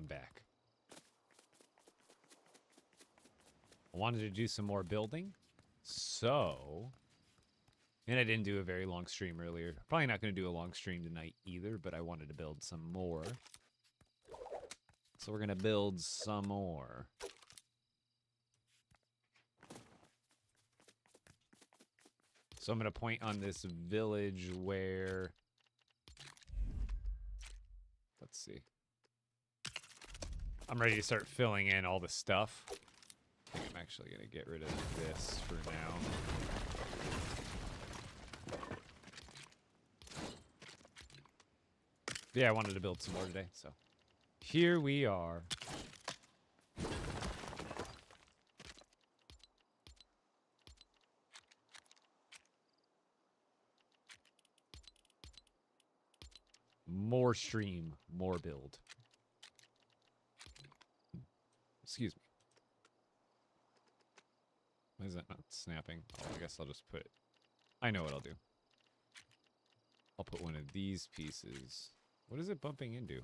back. I wanted to do some more building, so... And I didn't do a very long stream earlier. Probably not going to do a long stream tonight either, but I wanted to build some more. So we're going to build some more. So I'm going to point on this village where... Let's see. I'm ready to start filling in all the stuff. I think I'm actually going to get rid of this for now. Yeah, I wanted to build some more today, so here we are. More stream, more build. Excuse me. Why is that not snapping? Oh, I guess I'll just put it. I know what I'll do. I'll put one of these pieces. What is it bumping into?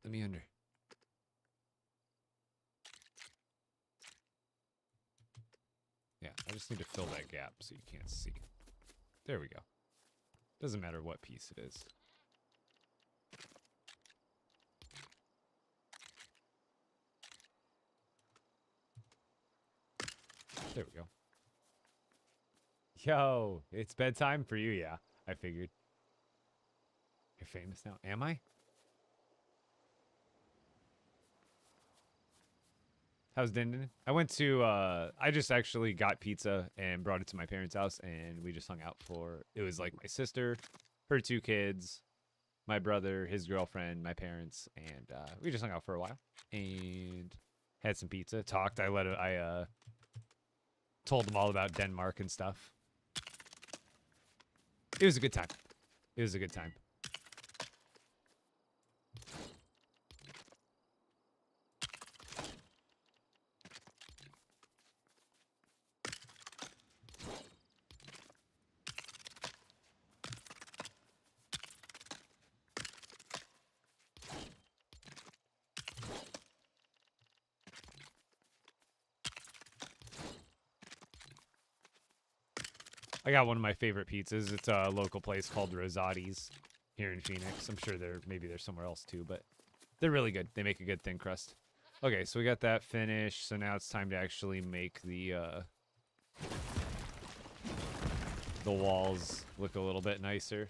Let me under. Yeah, I just need to fill that gap so you can't see. There we go. Doesn't matter what piece it is. There we go. Yo, it's bedtime for you, yeah. I figured. You're famous now. Am I? How's Dindin? I went to, I just actually got pizza and brought it to my parents' house, and we just hung out for, it was like my sister, her 2 kids, my brother, his girlfriend, my parents, and we just hung out for a while, and had some pizza, talked. I told them all about Denmark and stuff. It was a good time. It was a good time. I got one of my favorite pizzas. It's a local place called Rosati's here in Phoenix. I'm sure maybe there's somewhere else too, but they're really good. They make a good thin crust. Okay, so we got that finished. So now it's time to actually make the walls look a little bit nicer.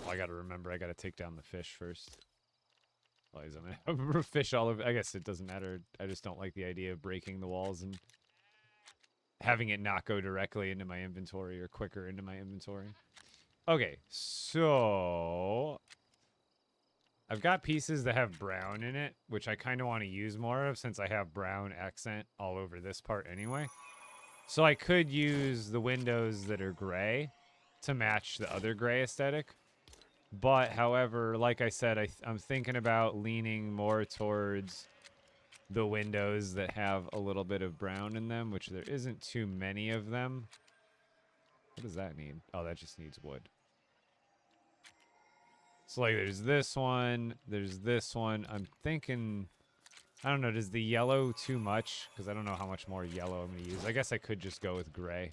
Oh, I got to remember, I got to take down the fish first. Otherwise, I'm gonna have fish all over. I guess it doesn't matter. I just don't like the idea of breaking the walls and having it not go directly into my inventory or quicker into my inventory. Okay, so I've got pieces that have brown in it, which I kind of want to use more of since I have brown accent all over this part anyway. So I could use the windows that are gray to match the other gray aesthetic. But, however, like I said, I'm thinking about leaning more towards the windows that have a little bit of brown in them, which there isn't too many of them. What does that need? Oh, that just needs wood. So, like, there's this one. There's this one. I'm thinking, I don't know, does the yellow too much? Because I don't know how much more yellow I'm going to use. I guess I could just go with gray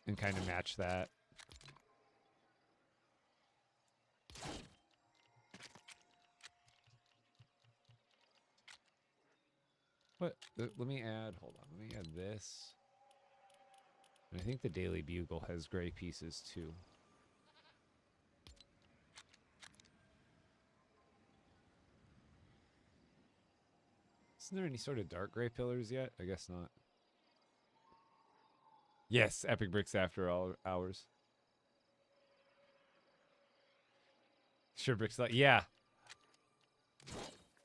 and kind of match that. What? Let me add, hold on, let me add this. And I think the Daily Bugle has gray pieces too. Isn't there any sort of dark gray pillars yet? I guess not. Yes, Epic Bricks After Hours. Sure, Bricks. Yeah.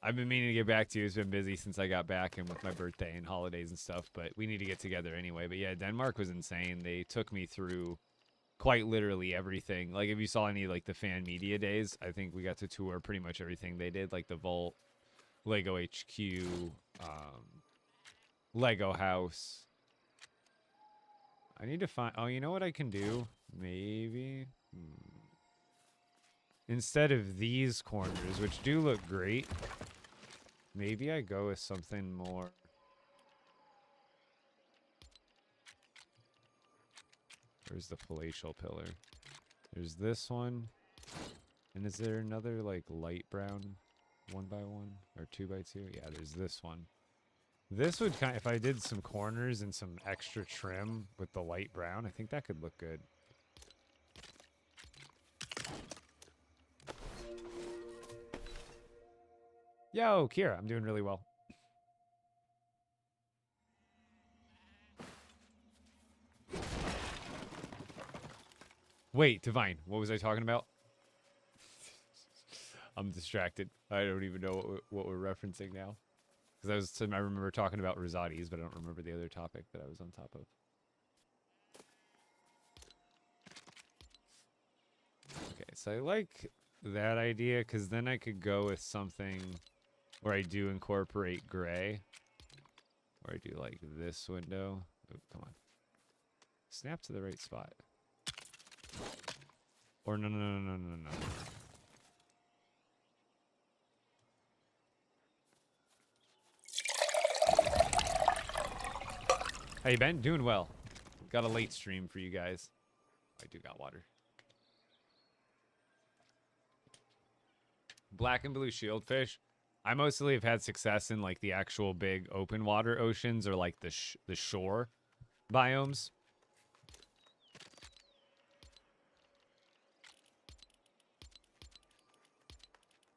I've been meaning to get back to you. It's been busy since I got back and with my birthday and holidays and stuff, but we need to get together anyway. But yeah, Denmark was insane. They took me through quite literally everything. Like if you saw any like the fan media days, I think we got to tour pretty much everything they did, like the Vault, Lego HQ, Lego House. I need to find... Oh, you know what I can do? Maybe... Instead of these corners, which do look great, maybe I go with something more... Where's the palatial pillar? There's this one. And is there another, like, light brown 1x1? Or 2x2? Yeah, there's this one. This would kind of... If I did some corners and some extra trim with the light brown, I think that could look good. Yo, Kira, I'm doing really well. Wait, Divine, what was I talking about? I'm distracted. I don't even know what we're referencing now. Because I remember talking about Rosati's, but I don't remember the other topic that I was on top of. Okay, so I like that idea, because then I could go with something where I do incorporate gray. Where I do, like, this window. Oh, come on. Snap to the right spot. Or no. How you been? Doing well. Got a late stream for you guys. I do got water. Black and blue shieldfish. I mostly have had success in like the actual big open water oceans or like the shore biomes.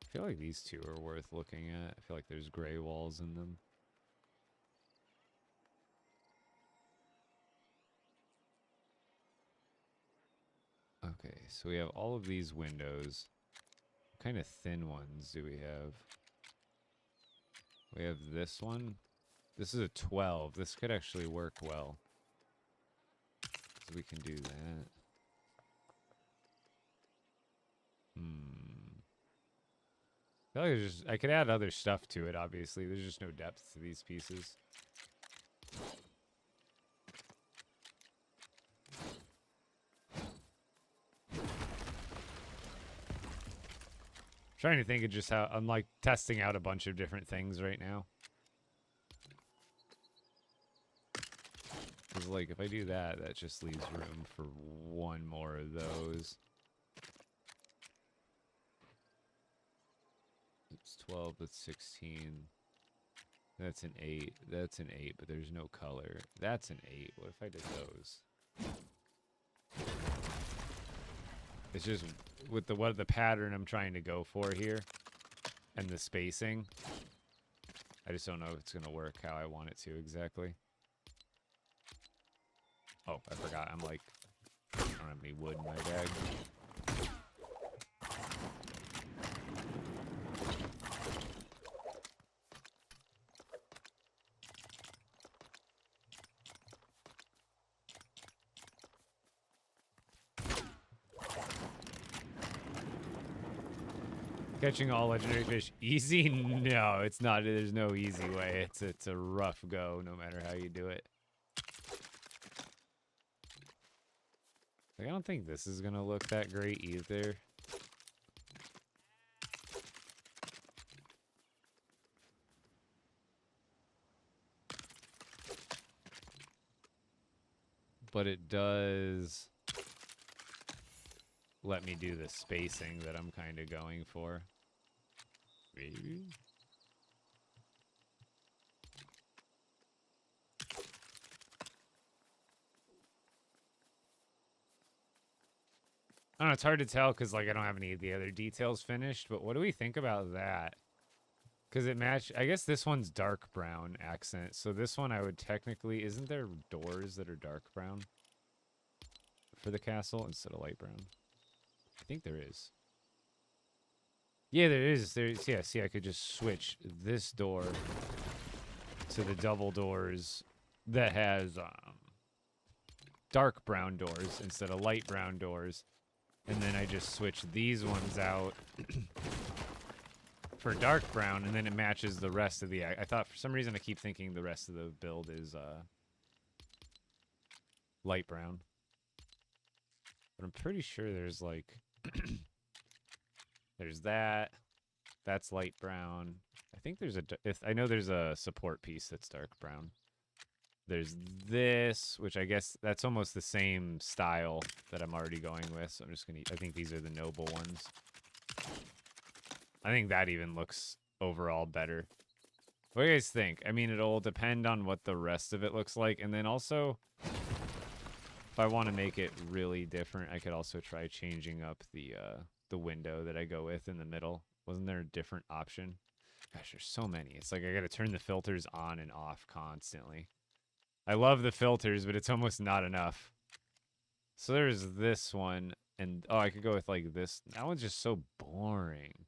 I feel like these two are worth looking at. I feel like there's gray walls in them. Okay, so we have all of these windows. What kind of thin ones do we have? We have this one. This is a 12. This could actually work well. So we can do that. I feel like I could add other stuff to it, obviously. There's just no depth to these pieces. Trying to think of just how I'm like testing out a bunch of different things right now. Because like if I do that, that just leaves room for one more of those. It's 12, that's 16. That's an 8. That's an 8, but there's no color. That's an 8. What if I did those? It's just with the pattern I'm trying to go for here and the spacing. I just don't know if it's going to work how I want it to exactly. Oh, I forgot. I don't have any wood in my bag. Catching all legendary fish easy? No, it's not. There's no easy way. It's a rough go no matter how you do it. Like, I don't think this is gonna look that great either. But it does let me do the spacing that I'm kind of going for. Maybe? I don't know, it's hard to tell because like I don't have any of the other details finished, but what do we think about that? Because it matched, I guess this one's dark brown accent, so this one I would technically, isn't there doors that are dark brown for the castle instead of light brown? I think there is. Yeah, there is. There's, yeah, see, I could just switch this door to the double doors that has dark brown doors instead of light brown doors. And then I just switch these ones out for dark brown, and then it matches the rest of the... I thought, for some reason, I keep thinking the rest of the build is light brown. But I'm pretty sure there's like there's that. That's light brown. I think there's I know there's a support piece that's dark brown. There's this, which I guess that's almost the same style that I'm already going with. So I'm just gonna. I think these are the noble ones. I think that even looks overall better. What do you guys think? I mean, it'll depend on what the rest of it looks like, and then also, if I want to make it really different, I could also try changing up the window that I go with in the middle. Wasn't there a different option? Gosh, there's so many. It's like I gotta turn the filters on and off constantly. I love the filters, but it's almost not enough. So there's this one, and oh, I could go with like this. That one's just so boring.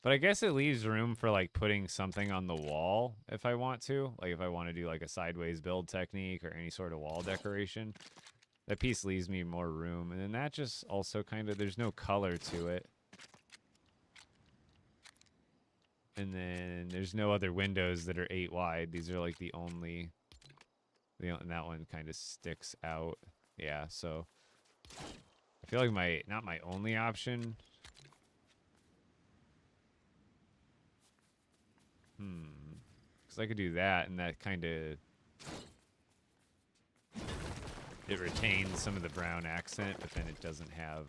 But I guess it leaves room for like putting something on the wall if I want to. Like if I want to do like a sideways build technique or any sort of wall decoration. That piece leaves me more room. And then that just also kind of, there's no color to it. And then there's no other windows that are 8 wide. These are like the only, and that one kind of sticks out. Yeah, so I feel like not my only option. Because I could do that, and that kind of, it retains some of the brown accent, but then it doesn't have.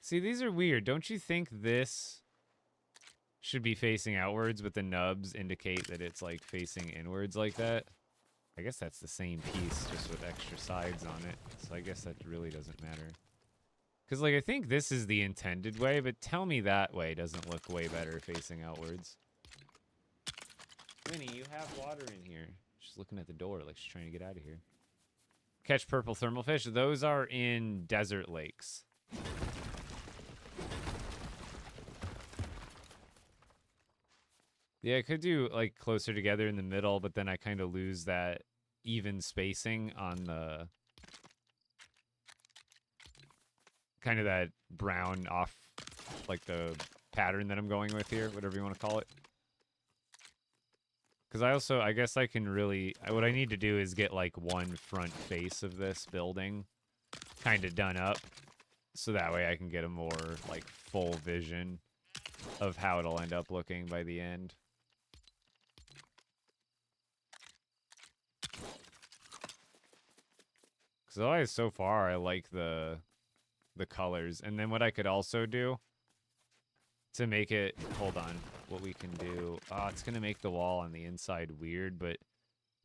See, these are weird. Don't you think this should be facing outwards, but the nubs indicate that it's like facing inwards like that? I guess that's the same piece, just with extra sides on it. So I guess that really doesn't matter. Because, like, I think this is the intended way, but tell me that way doesn't look way better facing outwards. Winnie, you have water in here. She's looking at the door like she's trying to get out of here. Catch purple thermal fish. Those are in desert lakes. Yeah, I could do like closer together in the middle, but then I kind of lose that even spacing on the kind of that brown off, like the pattern that I'm going with here, whatever you want to call it. Because I guess I can really, what I need to do is get like one front face of this building kind of done up. So that way I can get a more like full vision of how it'll end up looking by the end. Because otherwise, so far, I like the colors. And then what I could also do to make it, hold on, what we can do, it's going to make the wall on the inside weird, but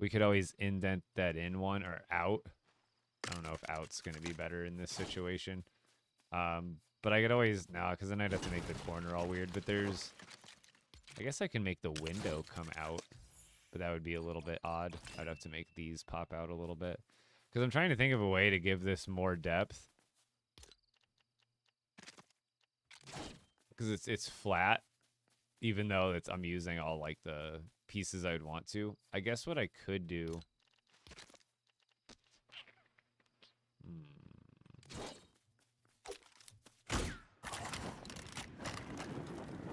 we could always indent that in one, or out. I don't know if out's going to be better in this situation. But I could always, no, because then I'd have to make the corner all weird, but there's, I guess I can make the window come out, but that would be a little bit odd. I'd have to make these pop out a little bit. Because I'm trying to think of a way to give this more depth. Because it's flat, even though I'm using all like the pieces I'd want to. I guess what I could do.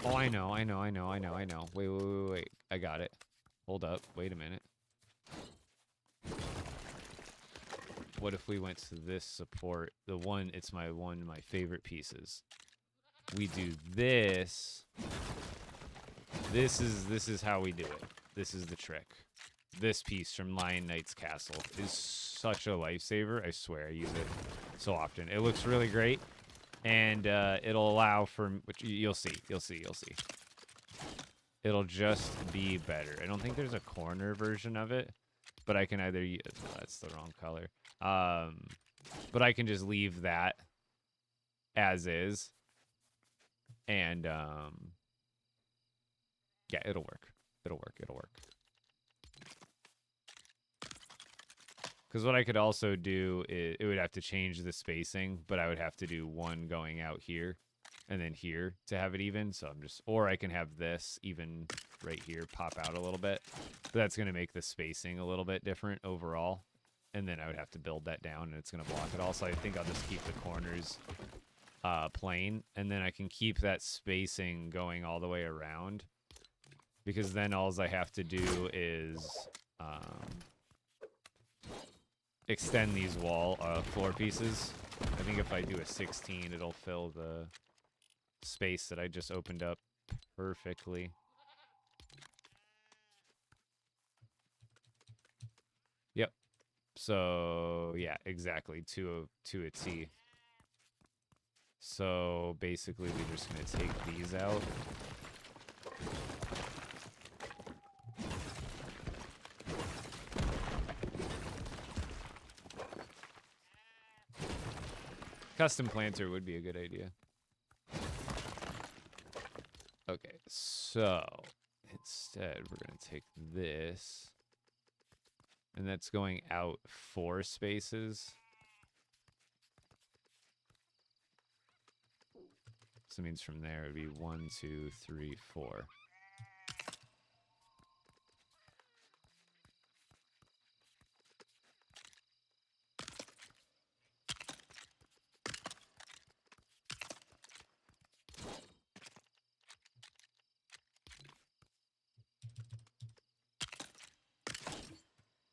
Oh, I know. Wait. I got it. Hold up. Wait a minute. What if we went to this support? It's one of my favorite pieces. We do this. This is how we do it. This is the trick. This piece from Lion Knight's Castle is such a lifesaver. I swear, I use it so often. It looks really great, and it'll allow for, which you'll see. It'll just be better. I don't think there's a corner version of it, but I can either no, that's the wrong color. But I can just leave that as is. And, yeah, it'll work. It'll work. Because what I could also do is, it would have to change the spacing, but I would have to do one going out here and then here to have it even. So or I can have this even right here pop out a little bit. But that's going to make the spacing a little bit different overall. And then I would have to build that down, and it's going to block it all. So I think I'll just keep the corners plain, and then I can keep that spacing going all the way around, because then all I have to do is extend these floor pieces. I think if I do a 16, it'll fill the space that I just opened up perfectly. Yep. So yeah, exactly, to a T. So basically, we're just gonna take these out. Custom planter would be a good idea. Okay, so instead we're gonna take this, and that's going out 4 spaces. So it means from there it'd be 1, 2, 3, 4.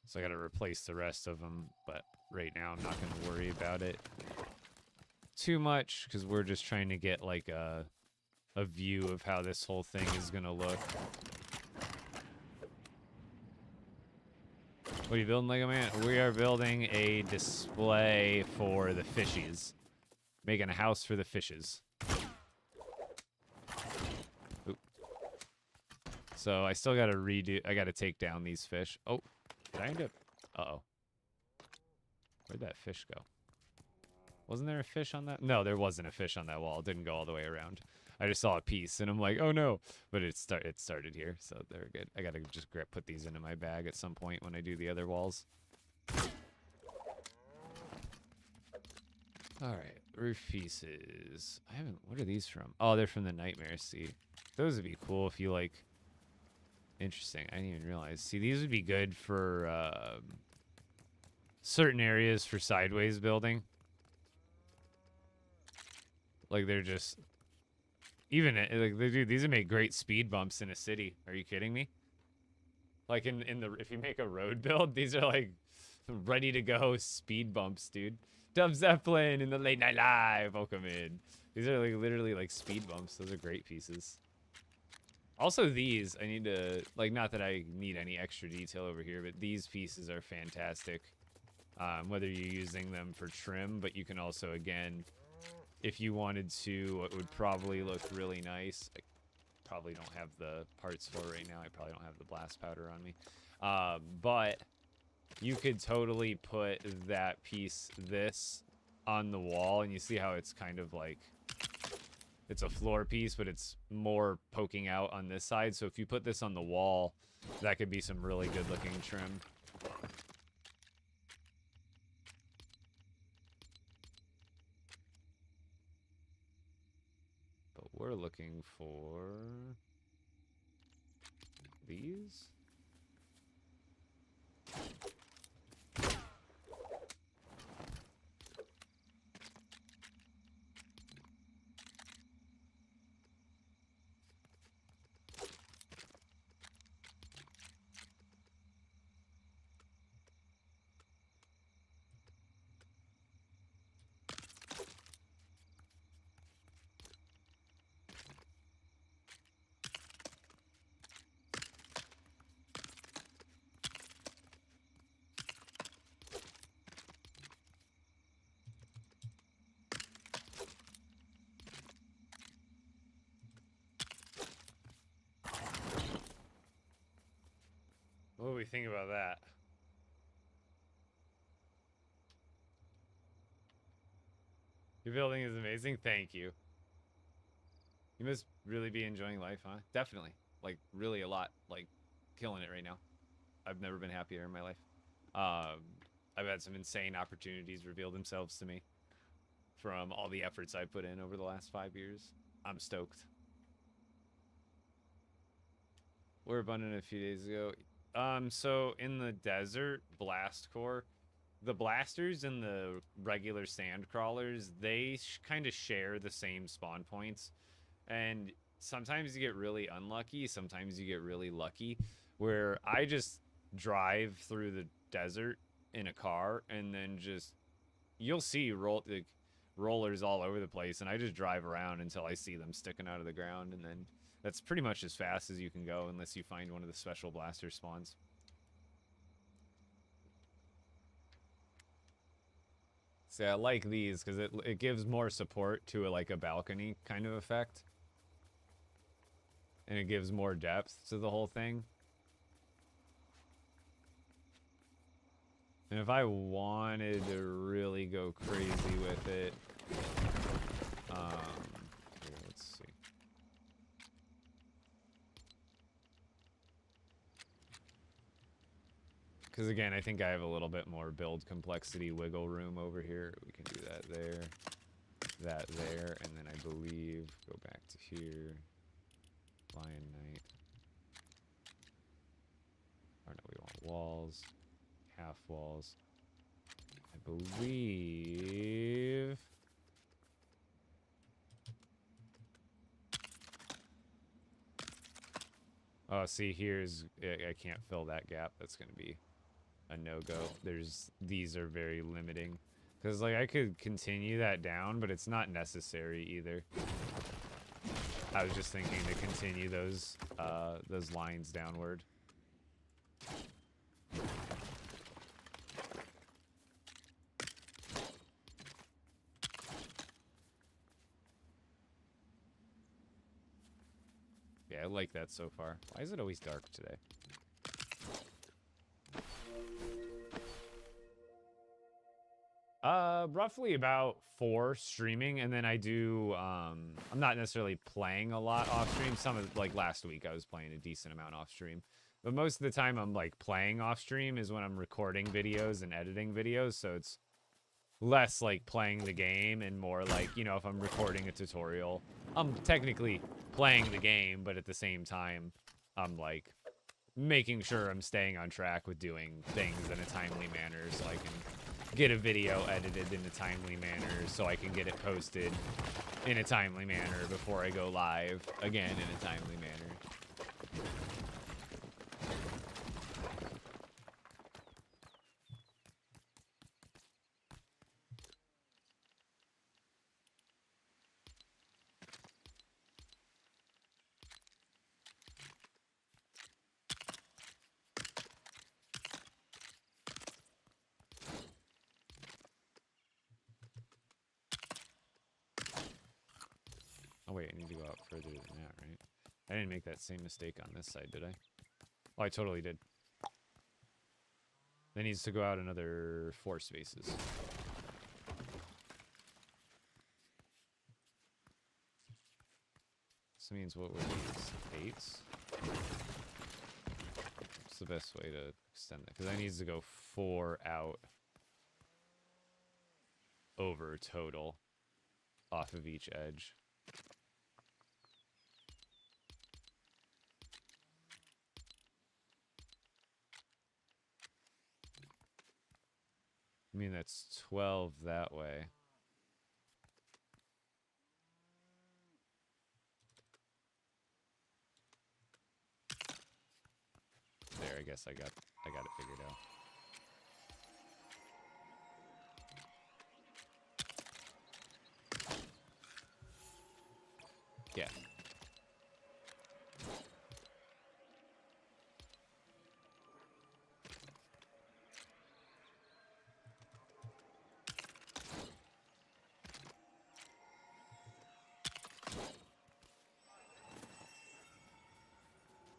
So I gotta replace the rest of them, but right now I'm not gonna worry about it too much because we're just trying to get like a view of how this whole thing is gonna look. What are you building, Lego Man? We are building a display for the fishies. Making a house for the fishes. Oop. So I still gotta I gotta take down these fish. Oh, did I end up? Uh-oh. Where'd that fish go? Wasn't there a fish on that? No, there wasn't a fish on that wall. It didn't go all the way around. I just saw a piece, and I'm like, oh no. But it started here, so they're good. I gotta just put these into my bag at some point when I do the other walls. Alright, roof pieces. What are these from? Oh, they're from the Nightmare Sea. Those would be cool if you, like... Interesting, I didn't even realize. See, these would be good for, certain areas for sideways building. Like, they're just... Even, like, dude, these would make great speed bumps in a city. Are you kidding me? Like, if you make a road build, these are, like, ready to go speed bumps, dude. Dub Zeppelin in the late night live. Welcome in. These are, like, literally, like, speed bumps. Those are great pieces. Also, these, I need to, like, not that I need any extra detail over here, but these pieces are fantastic. Whether you're using them for trim, but you can also, again... If you wanted to, it would probably look really nice. I probably don't have the parts for it right now. I probably don't have the blast powder on me. But you could totally put that piece, on the wall, and you see how it's kind of like... It's a floor piece, but it's more poking out on this side. So if you put this on the wall, that could be some really good-looking trim. We're looking for these. What do we think about that? Your building is amazing. Thank you. You must really be enjoying life, huh? Definitely. Like, really a lot. Like, killing it right now. I've never been happier in my life. I've had some insane opportunities reveal themselves to me from all the efforts I put in over the last 5 years. I'm stoked. We're abundant a few days ago. So in the desert blast core, the blasters and the regular sand crawlers, they kind of share the same spawn points. And sometimes you get really unlucky, sometimes you get really lucky. Where I just drive through the desert in a car, and then just you'll see rollers all over the place, and I just drive around until I see them sticking out of the ground, and then that's pretty much as fast as you can go unless you find one of the special blaster spawns. See, I like these because it gives more support to like a balcony kind of effect. And it gives more depth to the whole thing. And if I wanted to really go crazy with it, here, let's see. Because again, I think I have a little bit more build complexity wiggle room over here. We can do that there, and then I believe go back to here. Lion Knight. Or no, we want walls. Half walls. I believe. Oh, see, here's I can't fill that gap. That's gonna be a no-go. These are very limiting. Because like I could continue that down, but it's not necessary either. I was just thinking to continue those lines downward. Yeah, I like that so far. Why is it always dark today? Roughly about 4 streaming, and then I do, I'm not necessarily playing a lot off stream. Some of, like last week, I was playing a decent amount off stream. But most of the time I'm like playing off stream is when I'm recording videos and editing videos, so it's less like playing the game and more like, you know, if I'm recording a tutorial, I'm technically playing the game, but at the same time, I'm like making sure I'm staying on track with doing things in a timely manner so I can get a video edited in a timely manner so I can get it posted in a timely manner before I go live again in a timely manner. Oh wait, I need to go out further than that, right? I didn't make that same mistake on this side, did I? Oh, I totally did. That needs to go out another 4 spaces. This means what were these? 8s? What's the best way to extend that? Because that needs to go 4 out over total off of each edge. I mean, that's 12 that way. There, I guess I got it figured out. Yeah.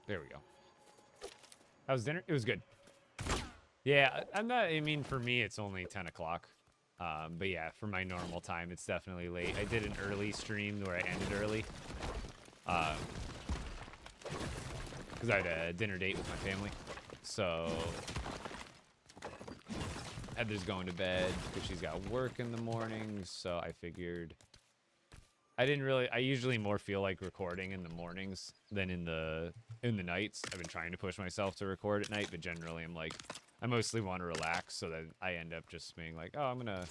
There we go. How was dinner? It was good. Yeah, I'm not, I mean, for me, it's only 10 o'clock. But yeah, for my normal time, it's definitely late. I did an early stream where I ended early. Because I had a dinner date with my family. So, Heather's going to bed because she's got work in the morning. So I figured I usually more feel like recording in the mornings than in the nights. I've been trying to push myself to record at night, but generally I'm like, I mostly want to relax, so that I end up just being like, oh, I'm gonna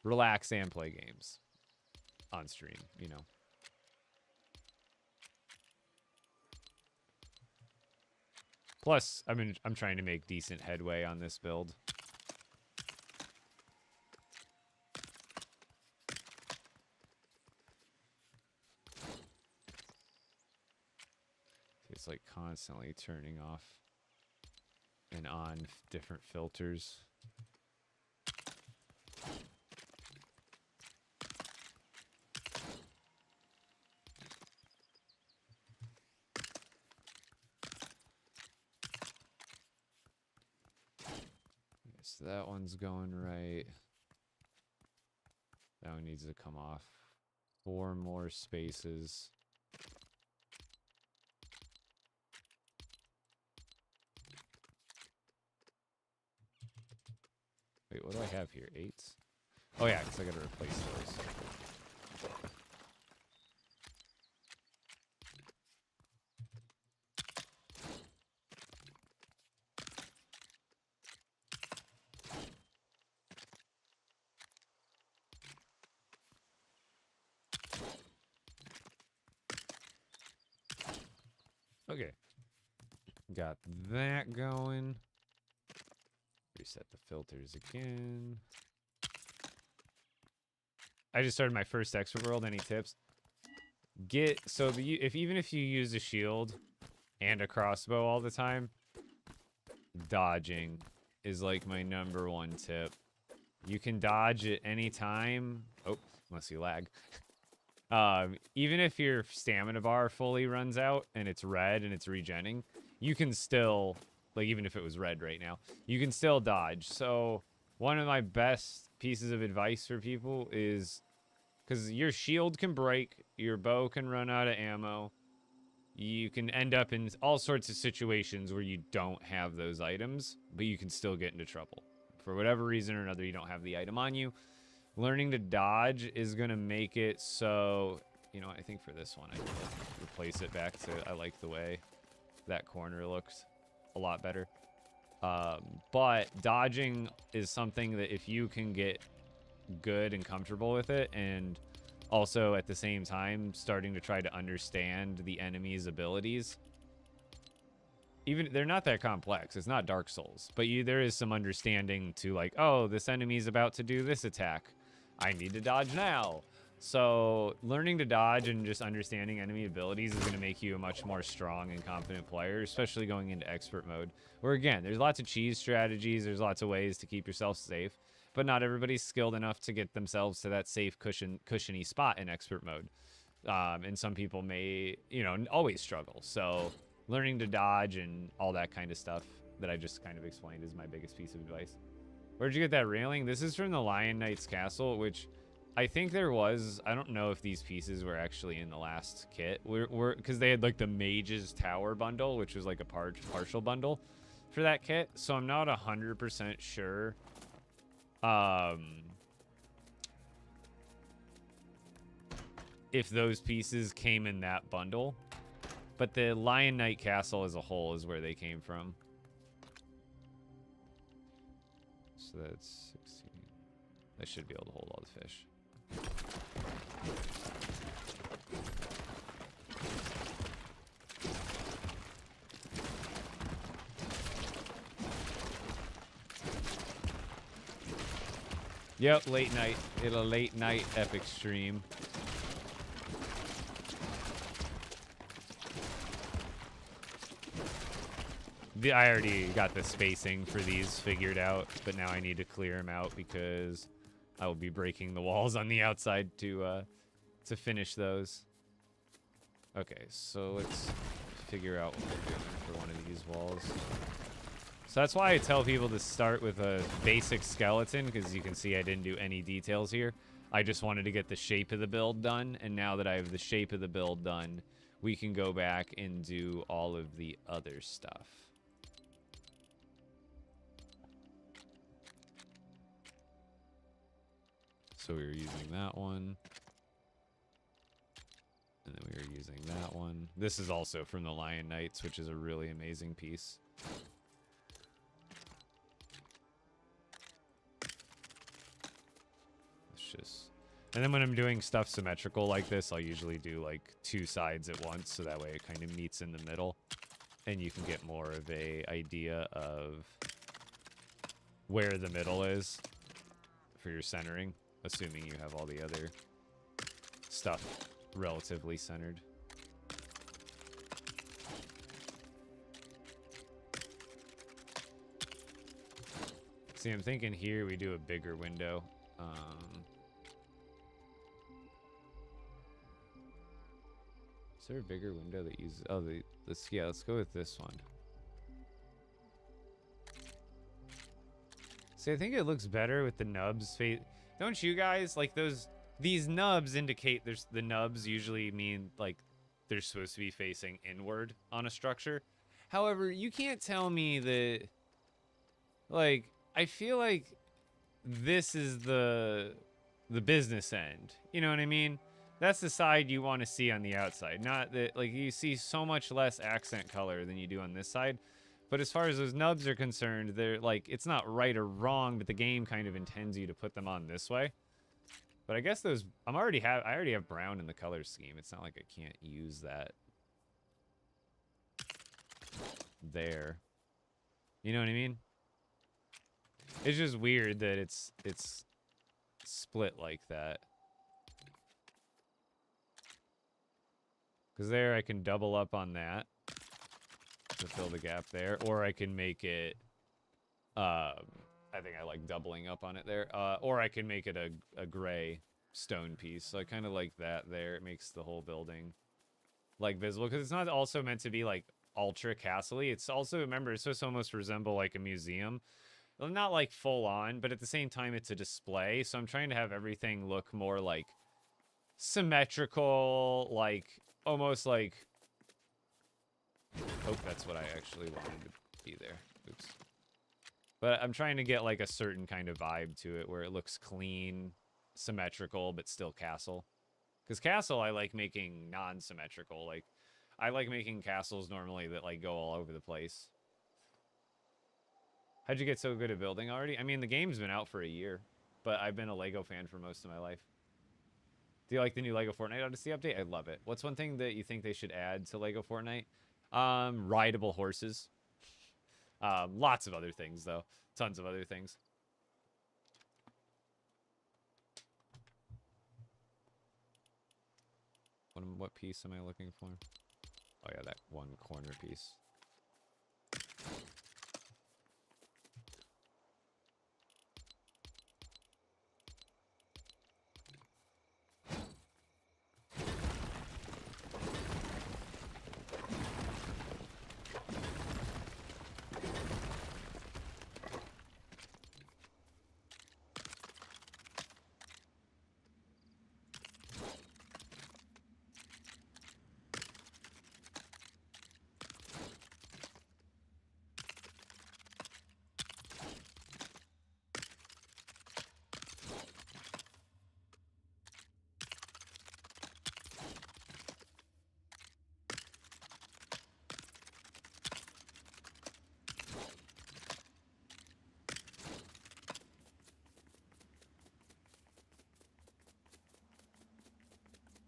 relax and play games on stream, you know. Plus, I mean, I'm trying to make decent headway on this build. It's like constantly turning off and on different filters. So that one's going right. That one needs to come off. 4 more spaces. Wait, what do I have here? 8s? Oh yeah, because I gotta replace those. Okay. Got that going. Reset the filters again. I just started my first expert world. Any tips? Even if you use a shield and a crossbow all the time, dodging is like my #1 tip. You can dodge at any time. Oh, unless you lag. Even if your stamina bar fully runs out and it's red and it's regenning, you can still, like, even if it was red right now, you can still dodge. So one of my best pieces of advice for people is, because your shield can break, your bow can run out of ammo, you can end up in all sorts of situations where you don't have those items, but you can still get into trouble. For whatever reason or another, you don't have the item on you. Learning to dodge is going to make it so, you know, I think for this one, I can replace it back to, I like the way that corner looks a lot better. But dodging is something that if you can get good and comfortable with it, and also at the same time starting to try to understand the enemy's abilities, even they're not that complex. It's not Dark Souls, but there is some understanding to, like, oh, this enemy's about to do this attack. I need to dodge now. So learning to dodge and just understanding enemy abilities is going to make you a much more strong and confident player, especially going into expert mode, where, again, there's lots of cheese strategies. There's lots of ways to keep yourself safe, but not everybody's skilled enough to get themselves to that safe, cushiony spot in expert mode. And some people may, you know, always struggle. So learning to dodge and all that kind of stuff that I just kind of explained is my biggest piece of advice. Where'd you get that railing? This is from the Lion Knight's castle, which I think there was. I don't know if these pieces were actually in the last kit. Because they had like the Mage's Tower bundle, which was like a partial bundle for that kit. So I'm not 100% sure. If those pieces came in that bundle. But the Lion Knight castle as a whole is where they came from. So that's 16. That should be able to hold all the fish. Yep, late night. It'll late night epic stream. I already got the spacing for these figured out, but now I need to clear them out because I will be breaking the walls on the outside to finish those. Okay, so let's figure out what we're doing for one of these walls. So that's why I tell people to start with a basic skeleton, because you can see I didn't do any details here. I just wanted to get the shape of the build done, and now that I have the shape of the build done, we can go back and do all of the other stuff. So we were using that one. And then we were using that one. This is also from the Lion Knights, which is a really amazing piece. It's just... And then when I'm doing stuff symmetrical like this, I'll usually do like 2 sides at once, so that way it kind of meets in the middle. and you can get more of a idea of where the middle is for your centering, assuming you have all the other stuff relatively centered. See, I'm thinking here we do a bigger window. Is there a bigger window that uses... Oh, let's go with this one. See, I think it looks better with the nubs. Don't you guys? Like, these nubs indicate the nubs usually mean, like, they're supposed to be facing inward on a structure. However, you can't tell me that... Like, I feel like this is the business end. You know what I mean? That's the side you want to see on the outside. Not that, like, you see so much less accent color than you do on this side. But as far as those nubs are concerned, they're, like, it's not right or wrong, but the game kind of intends you to put them on this way. But I guess those, I already have brown in the color scheme. It's not like I can't use that there. You know what I mean? It's just weird that it's split like that. Because there I can double up on that to fill the gap there. Or I can make it, I think I like doubling up on it there. Or I can make it a gray stone piece. So I kind of like that there. It makes the whole building, like, visible. Because it's not also meant to be, like, ultra castle-y. It's also, remember, it's supposed to almost resemble, like, a museum. Well, not, like, full on, but at the same time, it's a display. So I'm trying to have everything look more, like, symmetrical, like, almost like... Oh, that's what I actually wanted to be there. Oops. But I'm trying to get, like, a certain kind of vibe to it where it looks clean, symmetrical, but still castle. Because castle, I like making non-symmetrical. Like, I like making castles normally that, like, go all over the place. How'd you get so good at building already? I mean, the game's been out for a year, but I've been a LEGO fan for most of my life. Do you like the new LEGO Fortnite Odyssey update? I love it. What's one thing that you think they should add to LEGO Fortnite? Rideable horses. Lots of other things, though. Tons of other things. What piece am I looking for? Oh, yeah, that one corner piece.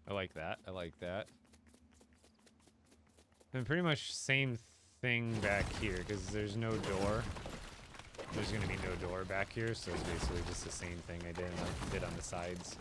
I like that. I like that. And pretty much same thing back here, because there's no door. There's going to be no door back here, so it's basically just the same thing I did on the sides.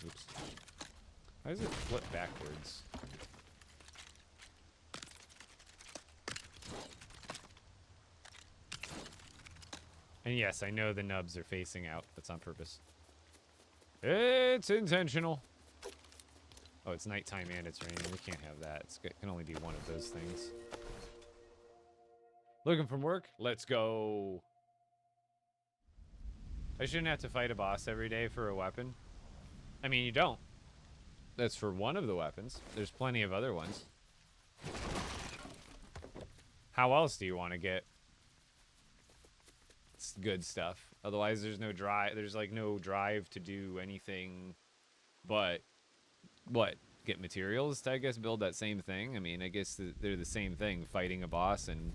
Oops. Why does it flip backwards? And yes, I know the nubs are facing out. That's on purpose. It's intentional. Oh, it's nighttime and it's raining. We can't have that. It can only be one of those things. Looking for work? Let's go. I shouldn't have to fight a boss every day for a weapon. I mean, you don't. That's for one of the weapons. There's plenty of other ones. How else do you want to get good stuff? Otherwise, there's no drive. There's like no drive to do anything but what? Get materials to, I guess, build that same thing. I mean, I guess they're the same thing, fighting a boss and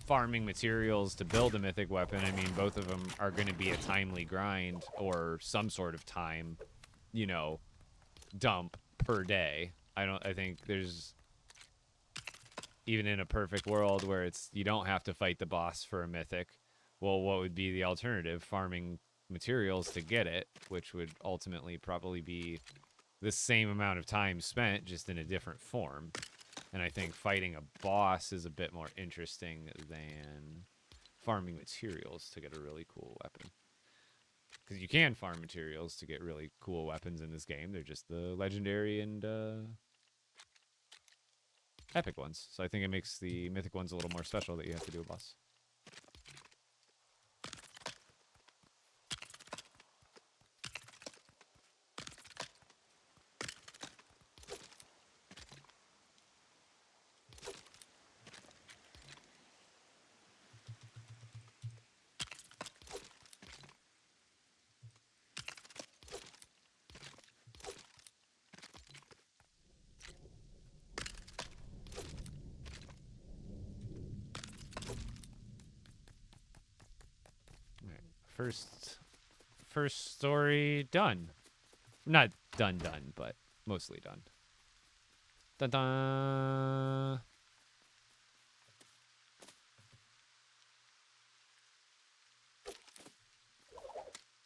farming materials to build a mythic weapon. I mean, both of them are going to be a timely grind or some sort of time, you know, dump per day. I think there's, even in a perfect world where it's, you don't have to fight the boss for a mythic, well, what would be the alternative? Farming materials to get it, which would ultimately probably be the same amount of time spent, just in a different form. And I think fighting a boss is a bit more interesting than farming materials to get a really cool weapon. Because you can farm materials to get really cool weapons in this game. They're just the legendary and epic ones. So I think it makes the mythic ones a little more special that you have to do a boss. First story done. Not done, but mostly done. Dun dun.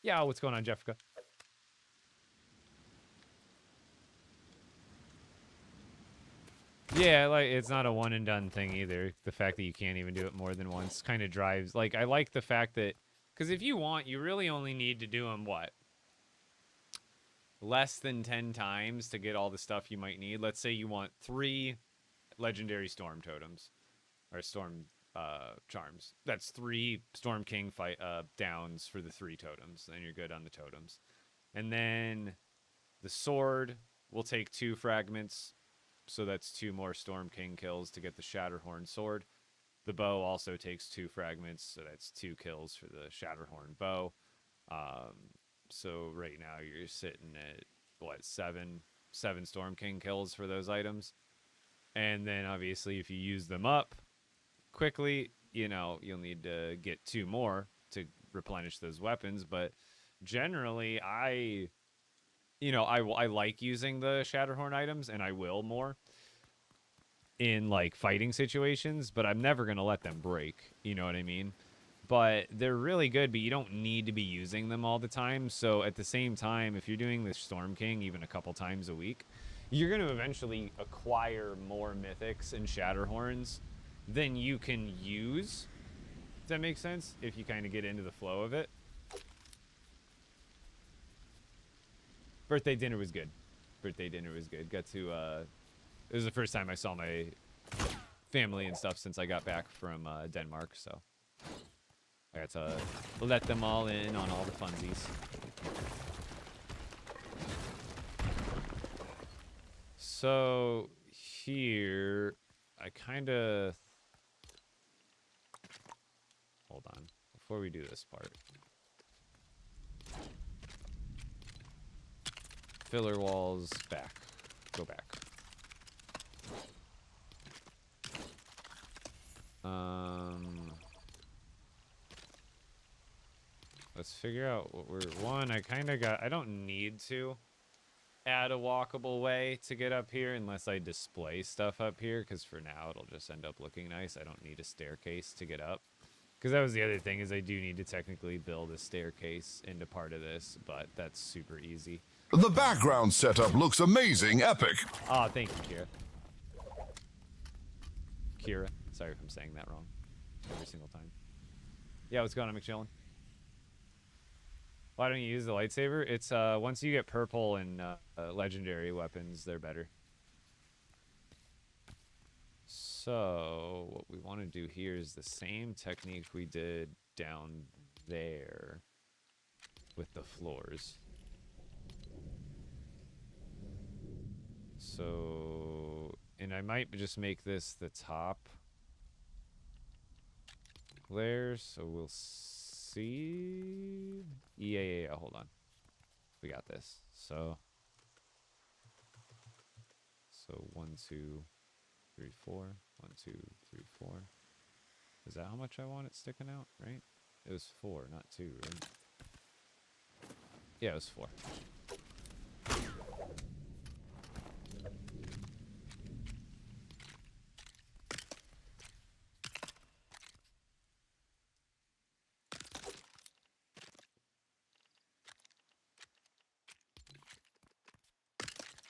Yeah, what's going on, Jessica? Yeah, like, it's not a one and done thing either. The fact that you can't even do it more than once kind of drives, like, I like the fact that, because if you want, you really only need to do them, what? Less than 10 times to get all the stuff you might need. Let's say you want 3 legendary storm totems, or storm charms. That's 3 Storm King fight downs for the 3 totems. Then you're good on the totems. And then the sword will take 2 fragments. So that's 2 more Storm King kills to get the Shatterhorn sword. The bow also takes 2 fragments, so that's 2 kills for the Shatterhorn bow. So right now you're sitting at, what, 7 Storm King kills for those items. And then obviously if you use them up quickly, you know, you'll need to get 2 more to replenish those weapons. But generally, I like using the Shatterhorn items, and I will more in, like, fighting situations, but I'm never going to let them break. You know what I mean? But they're really good, but you don't need to be using them all the time. So at the same time, if you're doing the Storm King even a couple times a week, you're going to eventually acquire more mythics and Shatterhorns than you can use. Does that make sense? If you kind of get into the flow of it. Birthday dinner was good. Got to, it was the first time I saw my family and stuff since I got back from Denmark, so I got to let them all in on all the funsies. So here, I kind of, hold on, before we do this part. Filler walls, back. Go back. Let's figure out what I don't need to add a walkable way to get up here unless I display stuff up here, because for now it'll just end up looking nice. I don't need a staircase to get up. Because that was the other thing, is I do need to technically build a staircase into part of this, but that's super easy. The background setup looks amazing, epic. Oh, thank you, Kira. Kira. Sorry if I'm saying that wrong every single time. Yeah, what's going on, McChillin? Why don't you use the lightsaber? It's, once you get purple and legendary weapons, they're better. So, what we want to do here is the same technique we did down there with the floors. So, and I might just make this the top layer, so we'll see. Yeah. Hold on. We got this. So 1, 2, 3, 4. 1, 2, 3, 4. Is that how much I want it sticking out? Right? It was 4, not 2, right? Yeah, it was 4.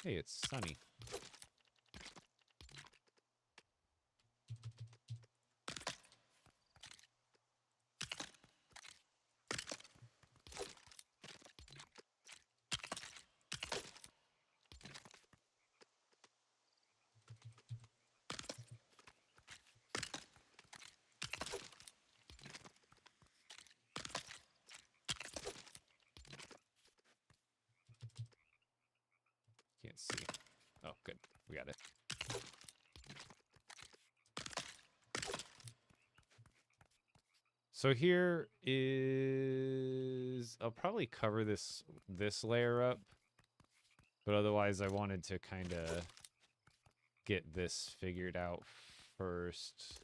Hey, it's sunny. Can't see. Oh, good. We got it. So here is... I'll probably cover this layer up. But otherwise, I wanted to kind of get this figured out first.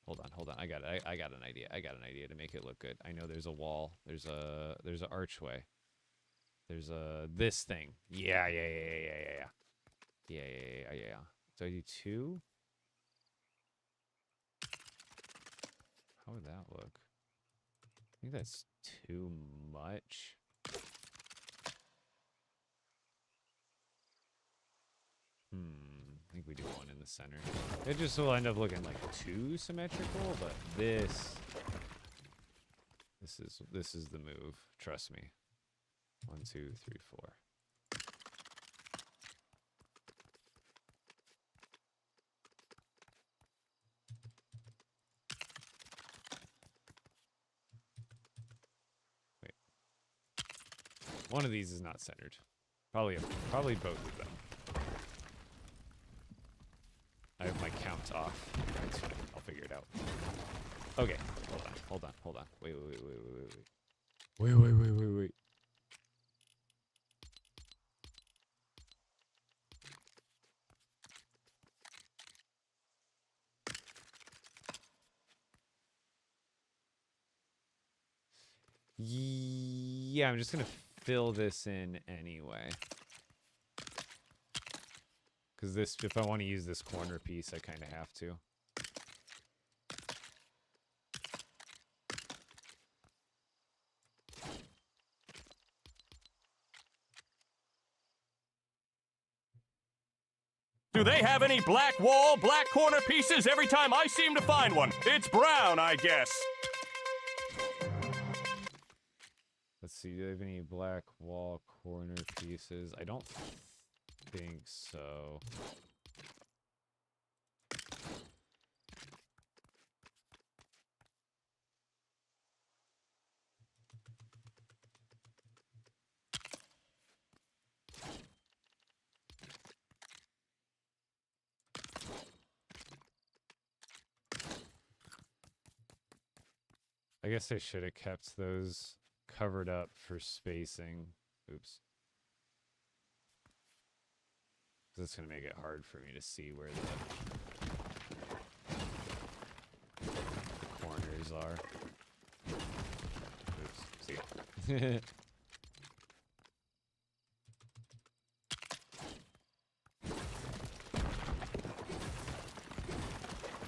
Hold on. I got an idea. I got an idea to make it look good. I know there's a wall. There's an archway. There's this thing. Yeah. So I do 2. How would that look? I think that's too much. I think we do 1 in the center. It just will end up looking like too symmetrical, but this is the move. Trust me. 1, 2, 3, 4. Wait. One of these is not centered. Probably both of them. I have my count off. That's fine. I'll figure it out. Okay. Hold on. Wait. Yeah, I'm just gonna fill this in anyway. Because this, if I want to use this corner piece, I kind of have to. Do they have any black wall, black corner pieces every time I seem to find one? It's brown, I guess. Let's see, do they have any black wall corner pieces? I don't think so. I guess I should have kept those covered up for spacing. Oops. That's going to make it hard for me to see where the corners are. Oops. See.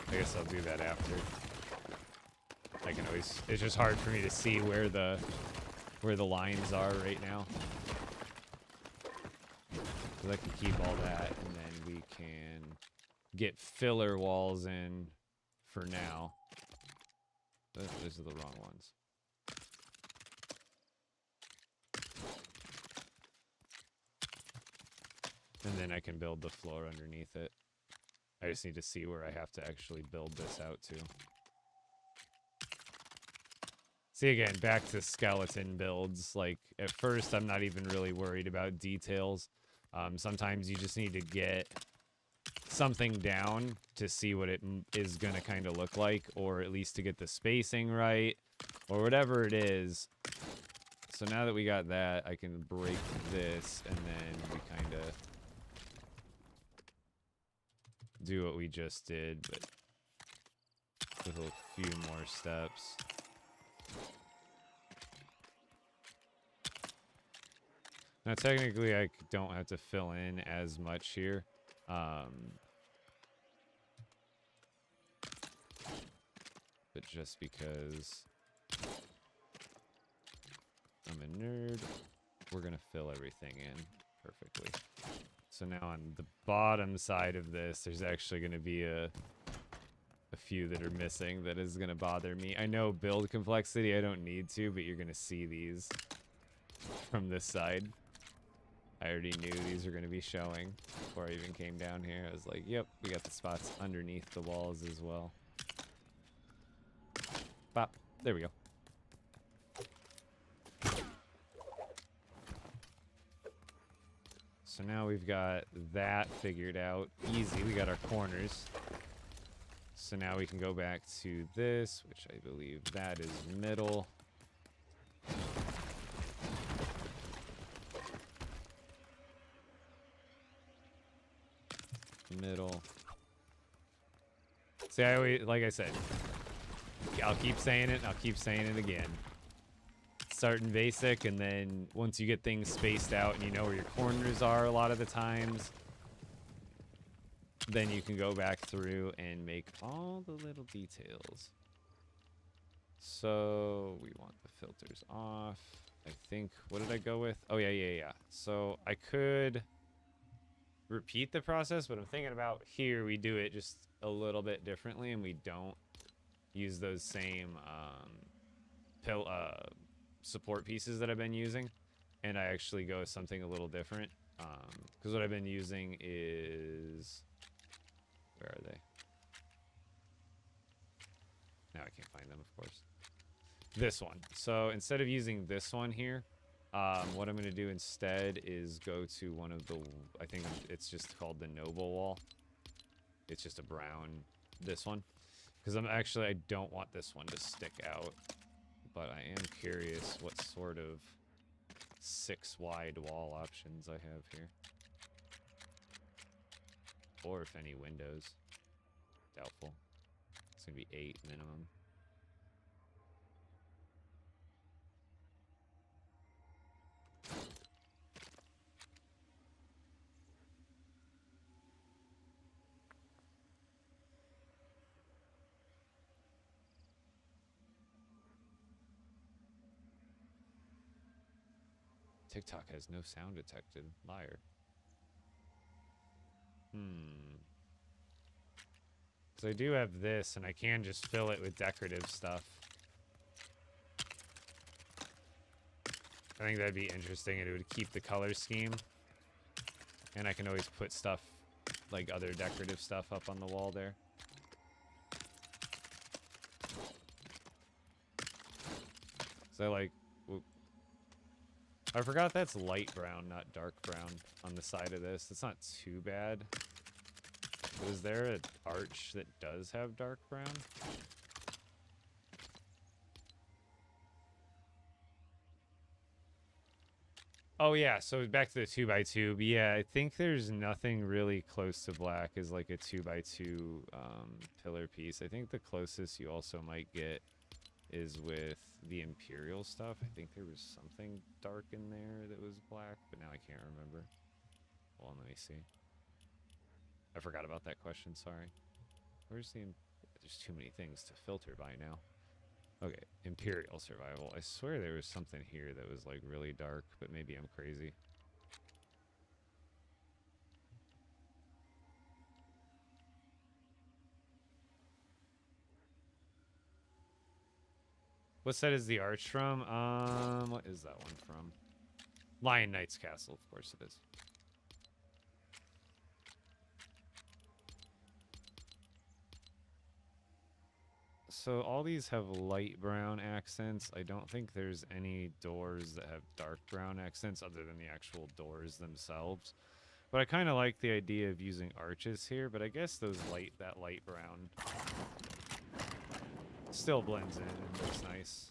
I guess I'll do that after. I can always... It's just hard for me to see where the lines are right now. Because I can keep all that, and then we can get filler walls in for now. Those are the wrong ones. And then I can build the floor underneath it. I just need to see where I have to actually build this out to. See, again, back to skeleton builds. Like, at first, I'm not even really worried about details. Sometimes you just need to get something down to see what it is going to kind of look like, or at least to get the spacing right, or whatever it is. So now that we got that, I can break this, and then we kind of do what we just did, but with a few more steps. Now, technically, I don't have to fill in as much here. But just because I'm a nerd, we're going to fill everything in perfectly. So now on the bottom side of this, there's actually going to be a few that are missing that is going to bother me. I know build complexity, I don't need to, but you're going to see these from this side. I already knew these were going to be showing before I even came down here. I was like, yep, we got the spots underneath the walls as well. Bop. There we go. So now we've got that figured out. Easy. We got our corners. So now we can go back to this, which I believe that is middle. Middle. See, I always, like I said, I'll keep saying it, and I'll keep saying it again. Starting basic, and then once you get things spaced out and you know where your corners are a lot of the times, then you can go back through and make all the little details. So we want the filters off. I think, what did I go with? Oh, yeah. So I could repeat the process, but I'm thinking about here we do it just a little bit differently, and we don't use those same support pieces that I've been using, and I actually go with something a little different, because what I've been using is, where are they? Now I can't find them, of course. This one. So instead of using this one here, what I'm going to do instead is go to one of the, I think it's just called the Noble Wall. It's just a brown, this one. Because I don't want this one to stick out. But I am curious what sort of 6 wide wall options I have here. Or if any windows. Doubtful. It's going to be 8 minimum. TikTok has no sound detected. Liar. So I do have this, and I can just fill it with decorative stuff. I think that'd be interesting, and it would keep the color scheme. And I can always put stuff, like other decorative stuff up on the wall there. So I forgot that's light brown, not dark brown on the side of this. It's not too bad. But is there an arch that does have dark brown? Oh yeah, so back to the 2x2. But yeah, I think there's nothing really close to black as like a 2x2 pillar piece. I think the closest you also might get is with the Imperial stuff. I think there was something dark in there that was black, but now I can't remember. Hold on, let me see. I forgot about that question, sorry. Where's the... There's too many things to filter by now. Okay, Imperial Survival. I swear there was something here that was like really dark, but maybe I'm crazy. What set is the arch from? What is that one from? Lion Knight's Castle, of course it is. So all these have light brown accents. I don't think there's any doors that have dark brown accents other than the actual doors themselves. But I kind of like the idea of using arches here, but I guess that light brown still blends in and looks nice.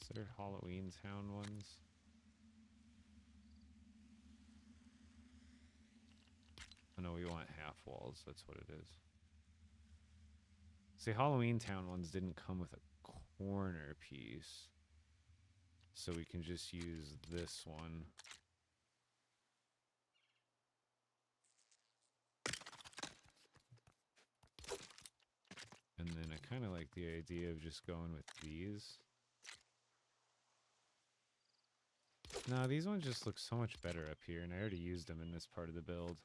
Is there Halloween Town ones? Oh no, we want half walls. That's what it is. See, Halloween Town ones didn't come with a corner piece. So we can just use this one. And then I kind of like the idea of just going with these. No, these ones just look so much better up here, and I already used them in this part of the build.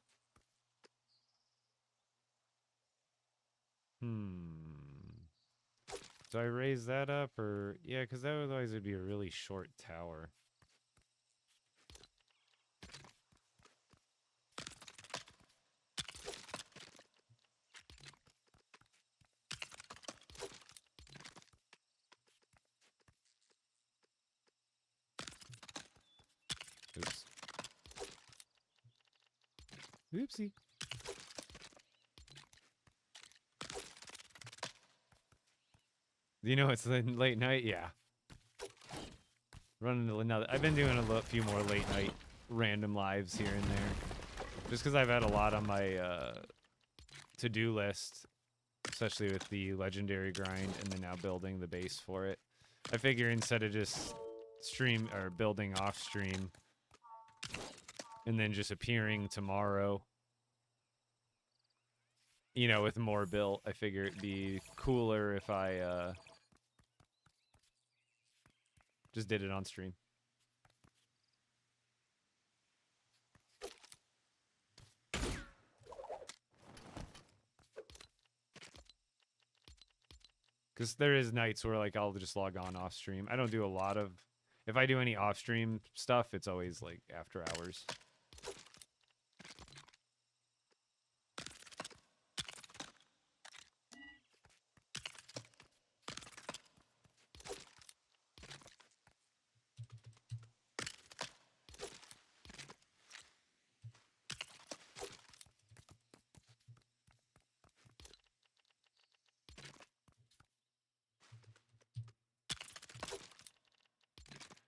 Do I raise that up, or... Yeah, because otherwise it would be a really short tower. Oops. Oopsie. You know it's late night? Yeah. Running another... I've been doing a few more late night random lives here and there. Just because I've had a lot on my to-do list. Especially with the legendary grind and then now building the base for it. I figure instead of just building off stream and then just appearing tomorrow, you know, with more built, I figure it'd be cooler if I just did it on stream. Because there is nights where, like, I'll just log on off stream. I don't do a lot of... If I do any off stream stuff, it's always, like, after hours.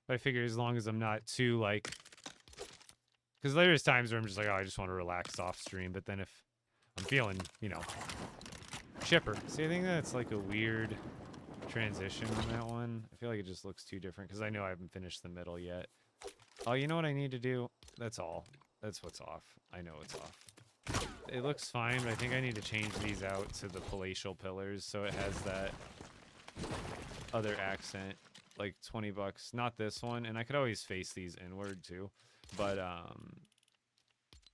But I figure as long as I'm not too, like... Because there's times where I'm just like, oh, I just want to relax off stream. But then if I'm feeling, you know, chipper. See, I think that's like a weird transition on that one. I feel like it just looks too different because I know I haven't finished the middle yet. Oh, you know what I need to do? That's all. That's what's off. I know it's off. It looks fine, but I think I need to change these out to the palatial pillars so it has that other accent. Like 20 bucks. Not this one. And I could always face these inward too. But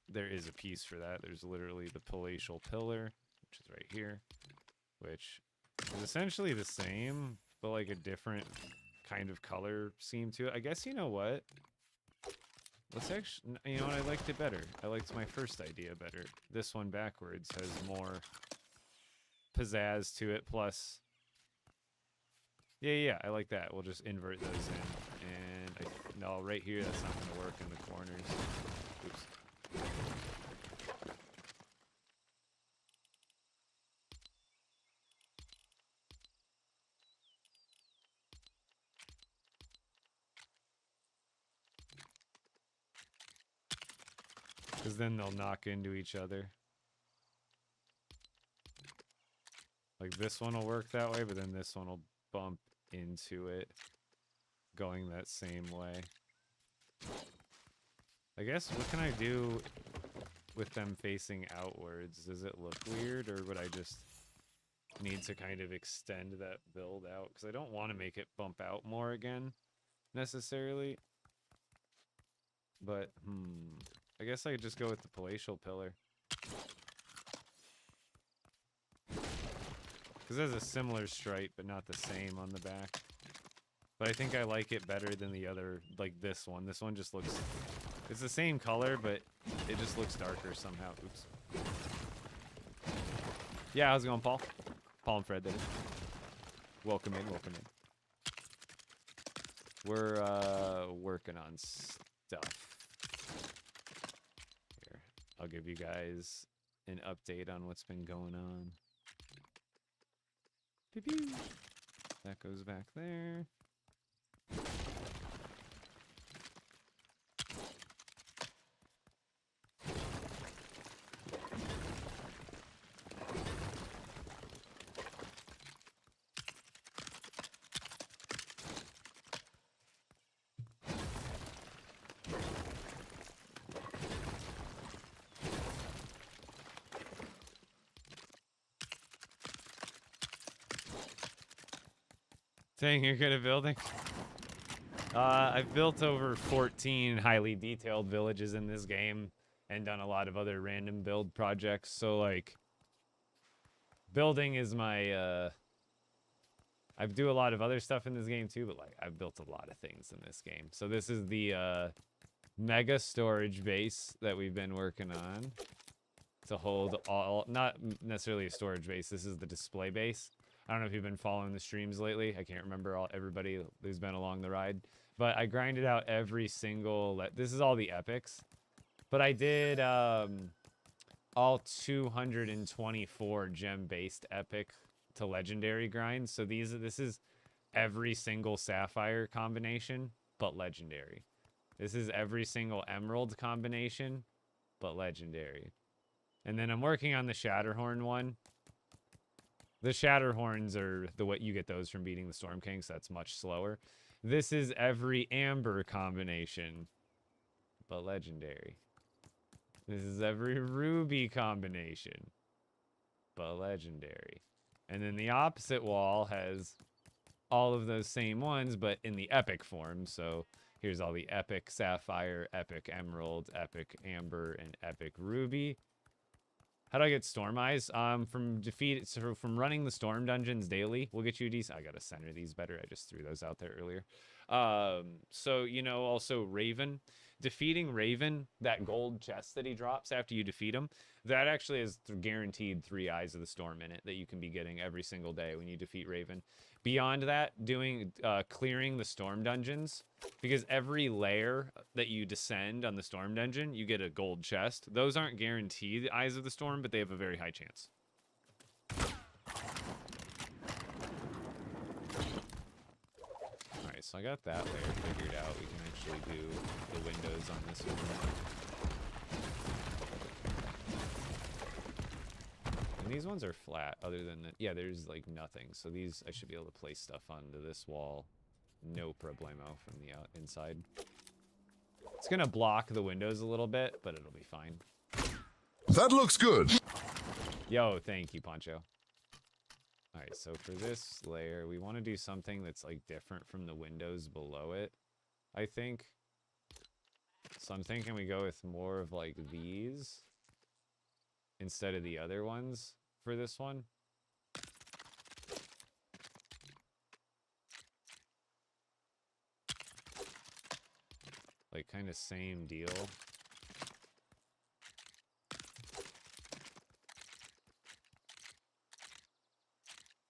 there is a piece for that. There's literally the palatial pillar, which is right here, which is essentially the same, but like a different kind of color scheme to it. I guess, you know what? Let's actually, you know what? I liked it better. I liked my first idea better. This one backwards has more pizzazz to it, plus... Yeah, I like that. We'll just invert those in. And no, right here, that's not going to work in the corners. Oops. Because then they'll knock into each other. Like this one will work that way, but then this one will bump into it going that same way. I guess, what can I do with them facing outwards? Does it look weird, or would I just need to kind of extend that build out? Because I don't want to make it bump out more again, necessarily. But, I guess I could just go with the palatial pillar. Because it has a similar stripe, but not the same on the back. But I think I like it better than the other, like this one. This one just looks... It's the same color, but it just looks darker somehow. Oops. Yeah, how's it going, Paul? Paul and Fred, that is. Welcome in, welcome in. We're working on stuff. Here, I'll give you guys an update on what's been going on. Pew pew. That goes back there. Saying you're good at building? I've built over 14 highly detailed villages in this game and done a lot of other random build projects. So, like, building is my, I do a lot of other stuff in this game too, but, like, I've built a lot of things in this game. So this is the, mega storage base that we've been working on to hold all, not necessarily a storage base, this is the display base. I don't know if you've been following the streams lately. I can't remember everybody who's been along the ride. But I grinded out every single... This is all the epics. But I did all 224 gem-based epic to legendary grinds. So this is every single sapphire combination, but legendary. This is every single emerald combination, but legendary. And then I'm working on the Shatterhorn one. The Shatterhorns are the way you get those from beating the Storm King, so that's much slower. This is every amber combination, but legendary. This is every ruby combination, but legendary. And then the opposite wall has all of those same ones, but in the epic form. So here's all the epic sapphire, epic emerald, epic amber, and epic ruby. How do I get Storm Eyes? From running the Storm Dungeons daily, we'll get you a decent... I gotta center these better. I just threw those out there earlier. So, you know, also Raven. Defeating Raven, that gold chest that he drops after you defeat him, that actually is guaranteed 3 Eyes of the Storm in it that you can be getting every single day when you defeat Raven. Beyond that, clearing the Storm Dungeons, because every layer that you descend on the Storm Dungeon, you get a gold chest. Those aren't guaranteed Eyes of the Storm, but they have a very high chance. Alright, so I got that layer figured out. We can actually do the windows on this one. And these ones are flat, other than that. Yeah, there's like nothing. So these, I should be able to place stuff onto this wall. No problemo from the inside. It's gonna block the windows a little bit, but it'll be fine. That looks good. Yo, thank you, Poncho. Alright, so for this layer, we want to do something that's like different from the windows below it, I think. So I'm thinking we go with more of like these instead of the other ones for this one. Like kind of same deal.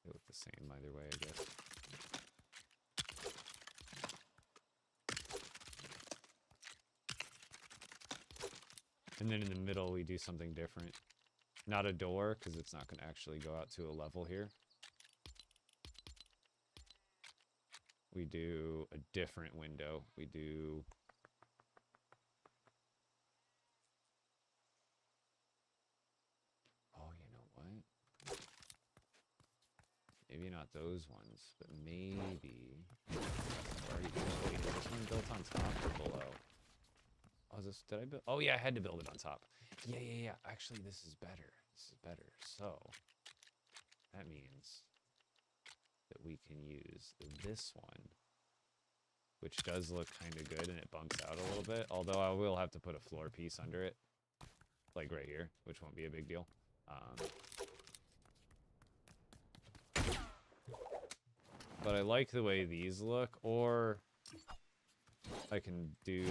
They look the same either way, I guess. And then in the middle, we do something different. Not a door, because it's not going to actually go out to a level here. We do a different window. We do... Oh, you know what? Maybe not those ones, but maybe... Wait, is this one built on top or below? Oh, is this, did I build? Oh, yeah, I had to build it on top. Yeah. Actually, this is better. This is better. So, that means that we can use this one, which does look kind of good, and it bumps out a little bit. Although I will have to put a floor piece under it, like right here, which won't be a big deal. But I like the way these look, or I can do...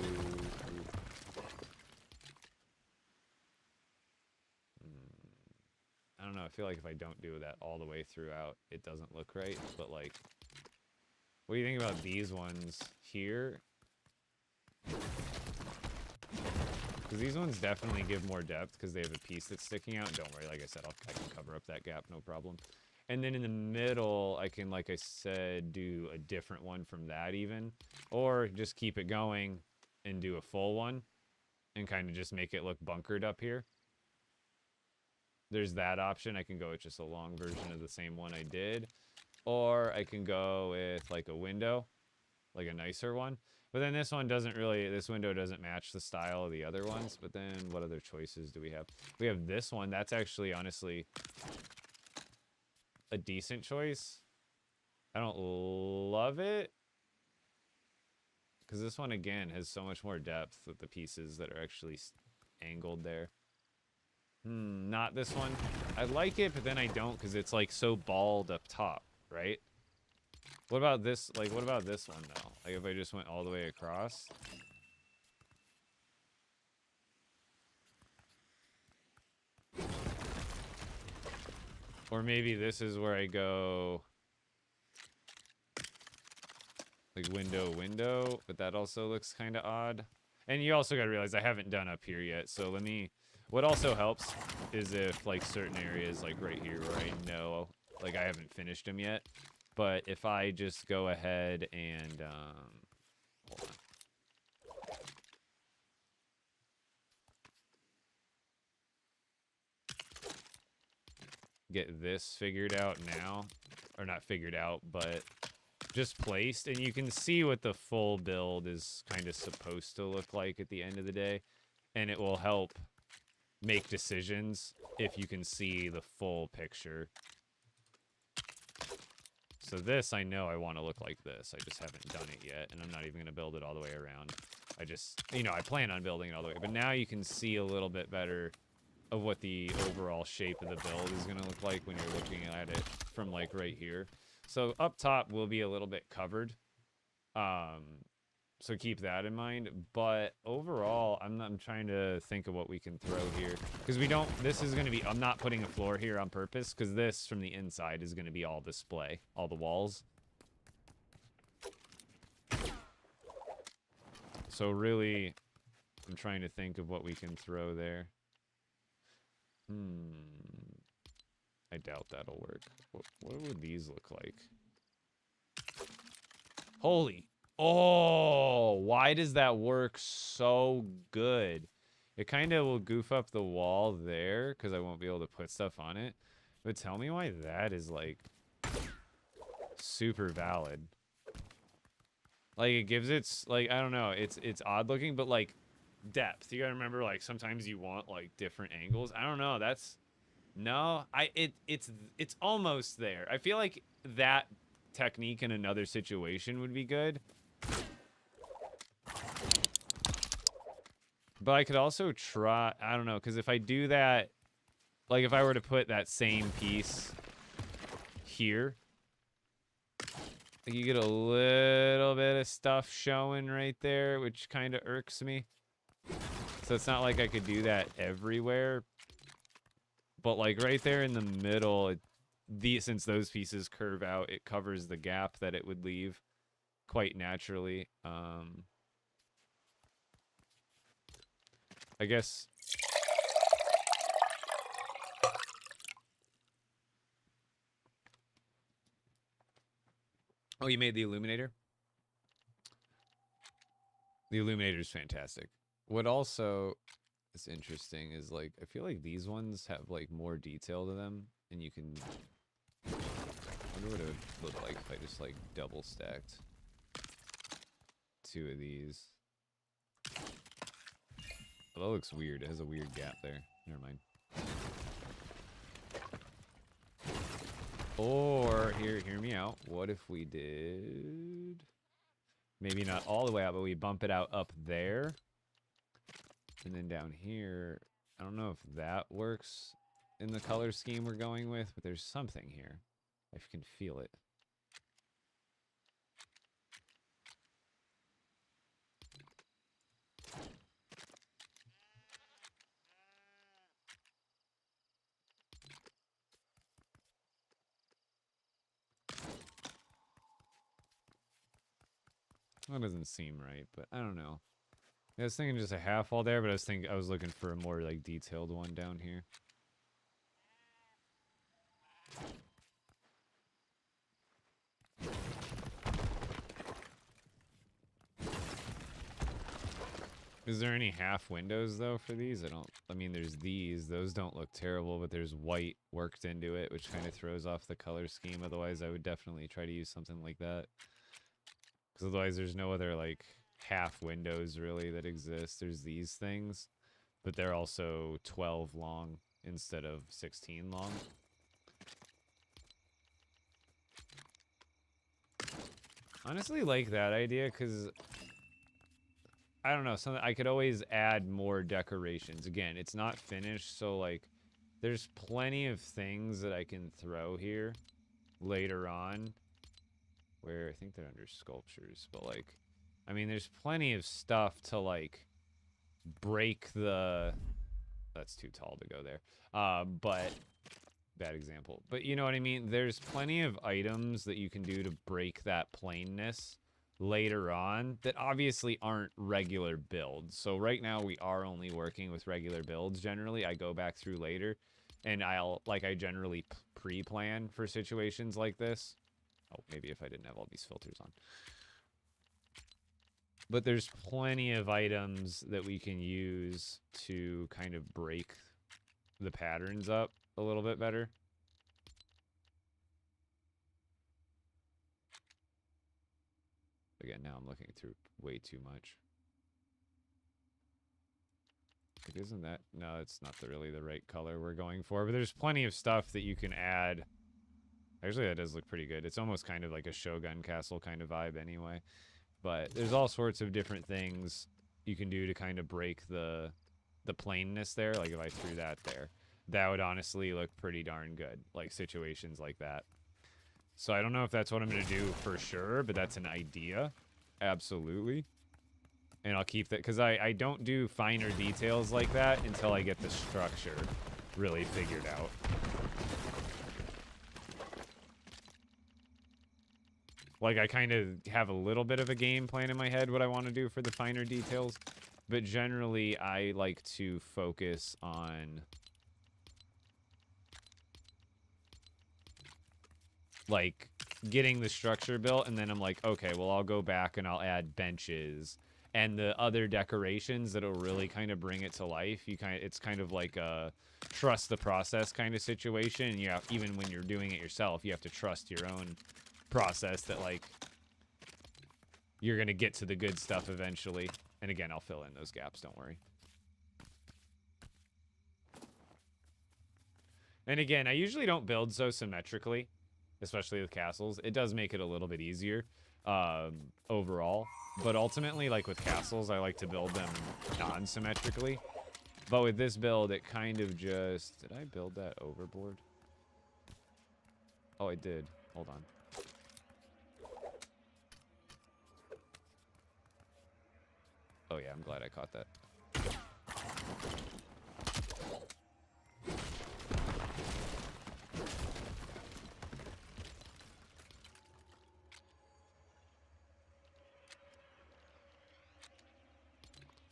I don't know, I feel like if I don't do that all the way throughout, it doesn't look right, but like... What do you think about these ones here? Because these ones definitely give more depth because they have a piece that's sticking out. And don't worry, like I said, I can cover up that gap, no problem. And then in the middle, I can, like I said, do a different one from that even. Or just keep it going and do a full one. And kind of just make it look bunkered up here. There's that option. I can go with just a long version of the same one I did. Or I can go with like a window. Like a nicer one. But then this one doesn't really, this window doesn't match the style of the other ones. But then what other choices do we have? We have this one. That's actually, honestly, a decent choice. I don't love it. Because this one, again, has so much more depth with the pieces that are actually angled there. Not this one. I like it, but then I don't because it's like so bald up top, right? What about this? Like, what about this one, though? Like, if I just went all the way across? Or maybe this is where I go... Like, window, but that also looks kind of odd. And you also gotta realize I haven't done up here yet, so let me... What also helps is if, like, certain areas, like right here, where I know, like, I haven't finished them yet. But if I just go ahead and, hold on. Get this figured out now. Or not figured out, but just placed. And you can see what the full build is kind of supposed to look like at the end of the day. And it will help make decisions if you can see the full picture. So this, I know I want to look like this. I just haven't done it yet, and I'm not even going to build it all the way around. I just, you know, I plan on building it all the way. But now you can see a little bit better of what the overall shape of the build is going to look like when you're looking at it from, like, right here. So up top will be a little bit covered. So keep that in mind. But overall, I'm trying to think of what we can throw here. Because we don't, this is going to be, I'm not putting a floor here on purpose. Because this, from the inside, is going to be all display. All the walls. So really, I'm trying to think of what we can throw there. I doubt that'll work. What would these look like? Holy... Oh, why does that work so good? It kind of will goof up the wall there because I won't be able to put stuff on it. But tell me why that is, like, super valid. Like, it gives its, like, I don't know, it's odd looking, but, like, depth. You gotta remember, like, sometimes you want, like, different angles. I don't know, that's... No, it's almost there. I feel like that technique in another situation would be good. But I could also try, I don't know, because if I do that, like if I were to put that same piece here, like you get a little bit of stuff showing right there, which kind of irks me. So it's not like I could do that everywhere. But like right there in the middle, since those pieces curve out, it covers the gap that it would leave quite naturally. I guess... Oh, you made the illuminator? The illuminator is fantastic. What also is interesting is, like, I feel like these ones have, like, more detail to them. And you can... I wonder what it would look like if I just, like, double stacked 2 of these. Oh, that looks weird. It has a weird gap there. Never mind. Or, hear me out. What if we did... Maybe not all the way out, but we bump it out up there. And then down here... I don't know if that works in the color scheme we're going with, but there's something here. I can feel it. That doesn't seem right, but I don't know. I was thinking just a half wall there, but I was looking for a more like detailed one down here. Is there any half windows though for these? I mean there's these. Those don't look terrible, but there's white worked into it, which kind of throws off the color scheme. Otherwise, I would definitely try to use something like that. Because otherwise there's no other like half windows really that exist. There's these things, but they're also 12 long instead of 16 long. Honestly like that idea because I don't know, something I could always add more decorations. Again, it's not finished, so like there's plenty of things that I can throw here later on where I think they're under sculptures, but like I mean there's plenty of stuff to like break the that's too tall to go there. But bad example. But you know what I mean? There's plenty of items that you can do to break that plainness later on that obviously aren't regular builds. So right now we are only working with regular builds generally. I go back through later and I generally pre-plan for situations like this. Oh, maybe if I didn't have all these filters on. But there's plenty of items that we can use to kind of break the patterns up a little bit better. Again, now I'm looking through way too much. Like, isn't that... No, it's not really the right color we're going for. But there's plenty of stuff that you can add. Actually, that does look pretty good. It's almost kind of like a Shogun Castle kind of vibe anyway. But there's all sorts of different things you can do to kind of break the plainness there. Like if I threw that there, that would honestly look pretty darn good. Like situations like that. So I don't know if that's what I'm going to do for sure, but that's an idea. Absolutely. And I'll keep that, because I don't do finer details like that until I get the structure really figured out. Like, I kind of have a little bit of a game plan in my head what I want to do for the finer details, but generally I like to focus on like getting the structure built, and then I'm like, okay, well I'll go back and I'll add benches and the other decorations that'll really kind of bring it to life. It's kind of like a trust the process kind of situation. And even when you're doing it yourself, you have to trust your own process that like you're gonna get to the good stuff eventually. And again, I'll fill in those gaps, don't worry. And again, I usually don't build so symmetrically, especially with castles. It does make it a little bit easier overall. But ultimately, like with castles, I like to build them non-symmetrically. But with this build, it kind of just... Did I build that overboard? Oh, I did. Hold on. Oh yeah, I'm glad I caught that.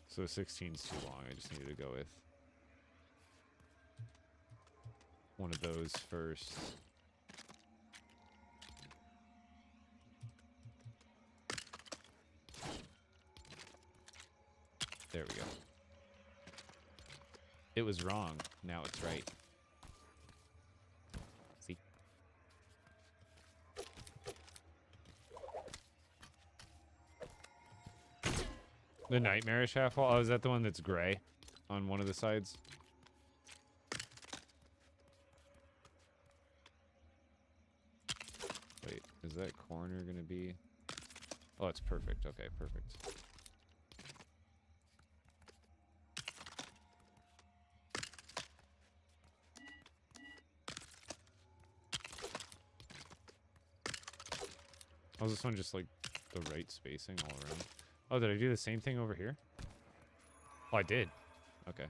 So 16's too long. I just needed to go with one of those first. There we go. It was wrong. Now it's right. See? The nightmarish half wall? Oh, is that the one that's gray on one of the sides? Wait, is that corner gonna be... Oh, it's perfect. Okay, perfect. Oh, is this one just like the right spacing all around? Oh, did I do the same thing over here? Oh, I did. Okay.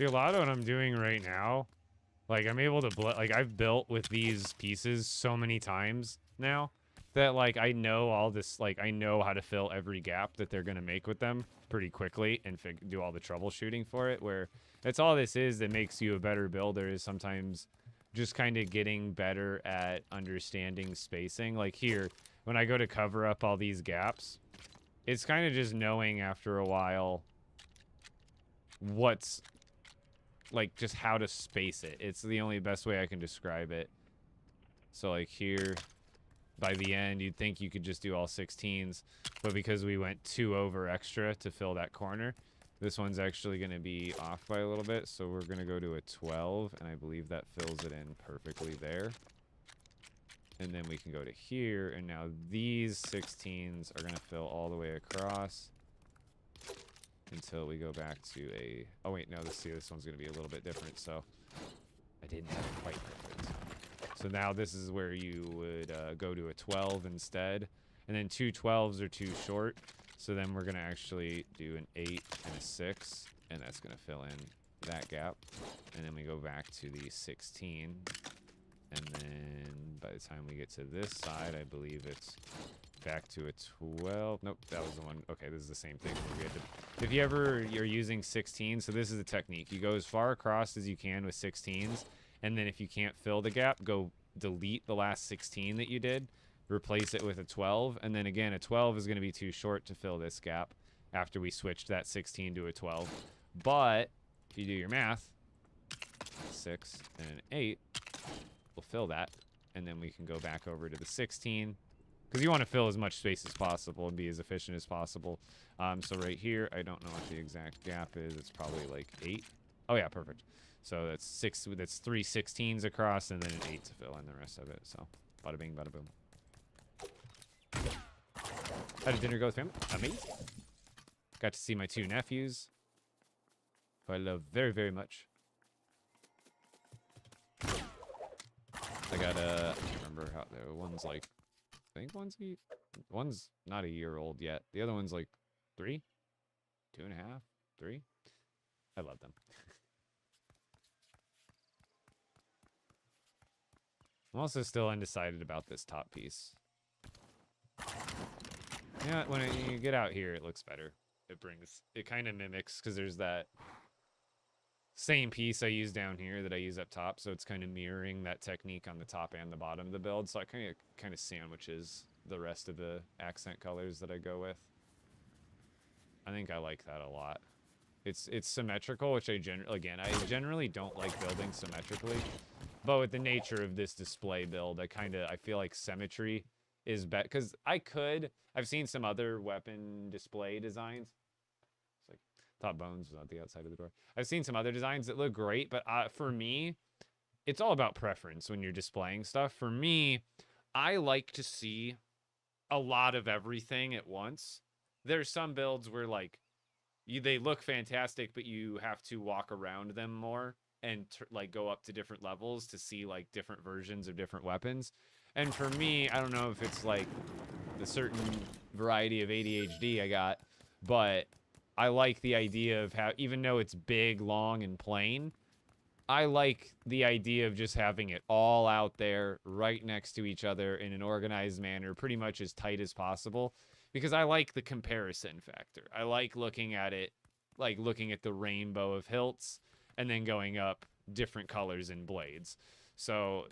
See, a lot of what I'm doing right now, like, I'm able to, like, I've built with these pieces so many times now that, like, I know all this, like, I know how to fill every gap that they're going to make with them pretty quickly and do all the troubleshooting for it, where that's all this is that makes you a better builder is sometimes just kind of getting better at understanding spacing. Like here, when I go to cover up all these gaps, it's kind of just knowing after a while what's, like, just how to space it. It's the only best way I can describe it. So, like, here, by the end, you'd think you could just do all 16s, but because we went 2 over extra to fill that corner, this one's actually going to be off by a little bit, so we're going to go to a 12, and I believe that fills it in perfectly there. And then we can go to here, and now these 16s are going to fill all the way across until we go back to a... Oh, wait, no, this one's going to be a little bit different, so I didn't have it quite perfect. So now this is where you would go to a 12 instead, and then 2 12s are too short, so then we're going to actually do an 8 and a 6, and that's going to fill in that gap. And then we go back to the 16, and then by the time we get to this side, I believe it's back to a 12. Nope, that was the one. Okay, this is the same thing. We had to, if you're using 16, so this is the technique. You go as far across as you can with 16s, and then if you can't fill the gap, go delete the last 16 that you did, replace it with a 12, and then again, a 12 is going to be too short to fill this gap after we switched that 16 to a 12. But if you do your math, 6 and an 8 will fill that, and then we can go back over to the 16, because you want to fill as much space as possible and be as efficient as possible. So right here, I don't know what the exact gap is. It's probably like 8. Oh yeah, perfect. So that's 6. That's 3 16s across, and then an 8 to fill in the rest of it. So bada bing, bada boom. How did dinner go with family? Amazing. Got to see my 2 nephews, who I love very, very much. I got I can't remember how the one's like. I think one's not a year old yet. The other one's like 3, 2.5, 3. I love them. I'm also still undecided about this top piece. Yeah, when you get out here, it looks better. It kind of mimics, because there's that same piece I use down here that I use up top, so it's kind of mirroring that technique on the top and the bottom of the build, so I kind of sandwiches the rest of the accent colors that I go with. I think I like that a lot. It's symmetrical, which I generally don't like building symmetrically, but with the nature of this display build, I feel like symmetry is better, because I've seen some other weapon display designs. It's like, thought Bones was on the outside of the door. I've seen some other designs that look great, but for me, it's all about preference when you're displaying stuff. For me, I like to see a lot of everything at once. There's some builds where, like, they look fantastic, but you have to walk around them more and like go up to different levels to see like different versions of different weapons. And for me, I don't know if it's like the certain variety of ADHD I got, but I like the idea of how, even though it's big, long, and plain, I like the idea of just having it all out there right next to each other in an organized manner, pretty much as tight as possible, because I like the comparison factor. I like looking at it, like looking at the rainbow of hilts and then going up different colors and blades. So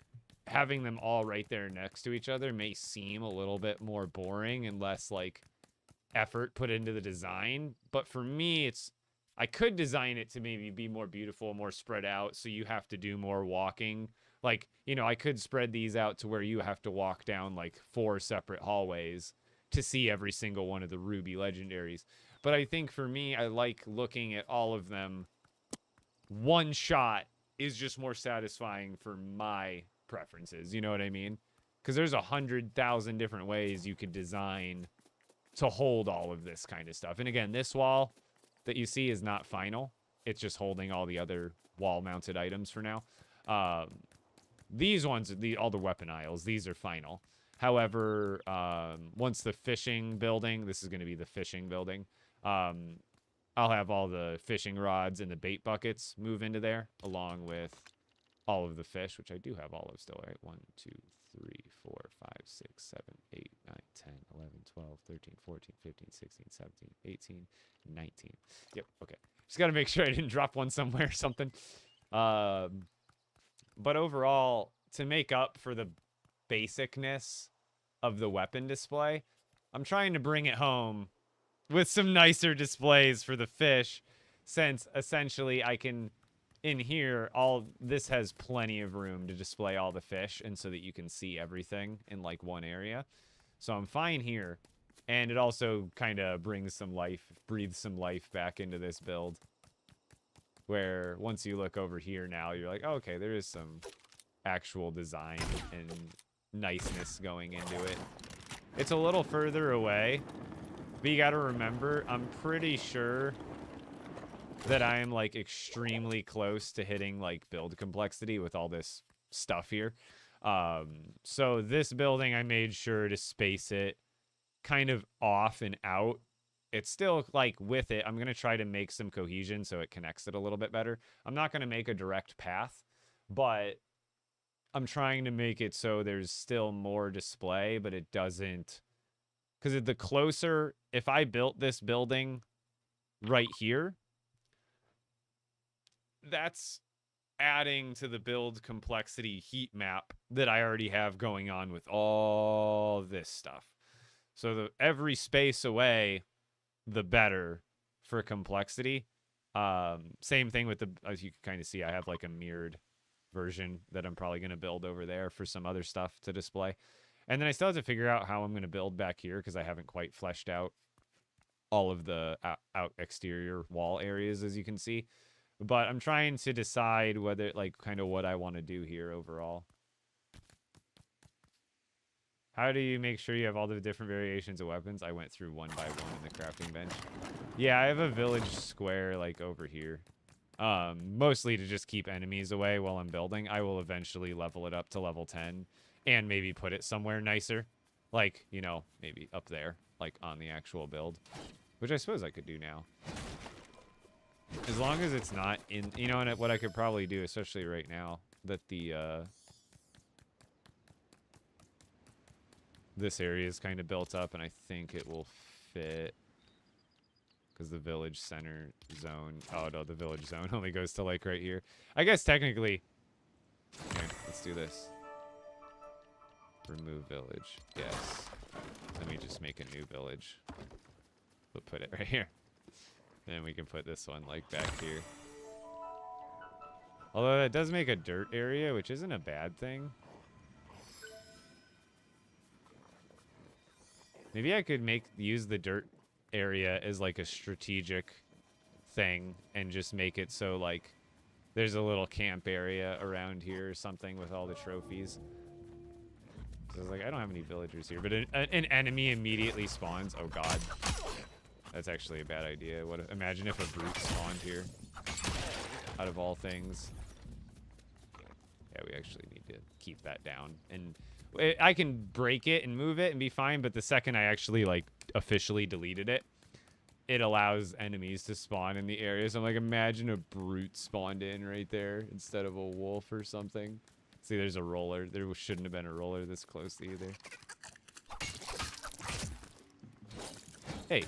having them all right there next to each other may seem a little bit more boring and less like effort put into the design, but for me, I could design it to maybe be more beautiful, more spread out, so you have to do more walking. Like, you know, I could spread these out to where you have to walk down like 4 separate hallways to see every single one of the Ruby legendaries. But I think for me, I like looking at all of them. One shot is just more satisfying for my preferences. You know what I mean? Because there's 100,000 different ways you could design to hold all of this kind of stuff. And again, this wall that you see is not final. It's just holding all the other wall-mounted items for now. These ones, all the weapon aisles, these are final. However, once the fishing building, this is going to be the fishing building, I'll have all the fishing rods and the bait buckets move into there, along with all of the fish, which I do have all of still, right? 1, 2, 3, 4, 5, 6, 7, 8, 9, 10, 11, 12, 13, 14, 15, 16, 17, 18, 19. Yep, okay. Just got to make sure I didn't drop one somewhere or something. But overall, to make up for the basicness of the weapon display, I'm trying to bring it home with some nicer displays for the fish, since essentially I can, in here, this has plenty of room to display all the fish, and so that you can see everything in like one area. So I'm fine here, and it also kind of brings some life, breathes some life back into this build, where once you look over here now, you're like, oh, okay, there is some actual design and niceness going into it. It's a little further away, but you gotta remember, I'm pretty sure that I am like extremely close to hitting like build complexity with all this stuff here. So this building, I made sure to space it kind of off and out. It's still like with it, I'm going to try to make some cohesion so it connects it a little bit better. I'm not going to make a direct path, but I'm trying to make it so there's still more display, but it doesn't, because the closer, if I built this building right here, that's adding to the build complexity heat map that I already have going on with all this stuff. So every space away, the better for complexity. Same thing with as you can kind of see, I have like a mirrored version that I'm probably going to build over there for some other stuff to display. And then I still have to figure out how I'm going to build back here, because I haven't quite fleshed out all of the out exterior wall areas, as you can see. But I'm trying to decide whether, like, kind of what I want to do here overall. How do you make sure you have all the different variations of weapons? I went through one by one in the crafting bench. Yeah, I have a village square, like, over here. Mostly to just keep enemies away while I'm building. I will eventually level it up to level 10 and maybe put it somewhere nicer. Like, you know, maybe up there, like on the actual build. Which I suppose I could do now. As long as it's not in, you know, and what I could probably do, especially right now, that this area is kind of built up, and I think it will fit. Because the village center zone, oh no, the village zone only goes to like right here. I guess technically, okay, let's do this. Remove village, yes. Let me just make a new village. We'll put it right here. Then we can put this one like back here. Although that does make a dirt area, which isn't a bad thing. Maybe I could use the dirt area as like a strategic thing and just make it so like there's a little camp area around here or something with all the trophies. So I was like, I don't have any villagers here, but an enemy immediately spawns. Oh god. That's actually a bad idea. Imagine if a brute spawned here. Out of all things. Yeah, we actually need to keep that down. And I can break it and move it and be fine, but the second I actually, like, officially deleted it, it allows enemies to spawn in the area. So I'm like, imagine a brute spawned in right there instead of a wolf or something. See, there's a roller. There shouldn't have been a roller this close either. Hey.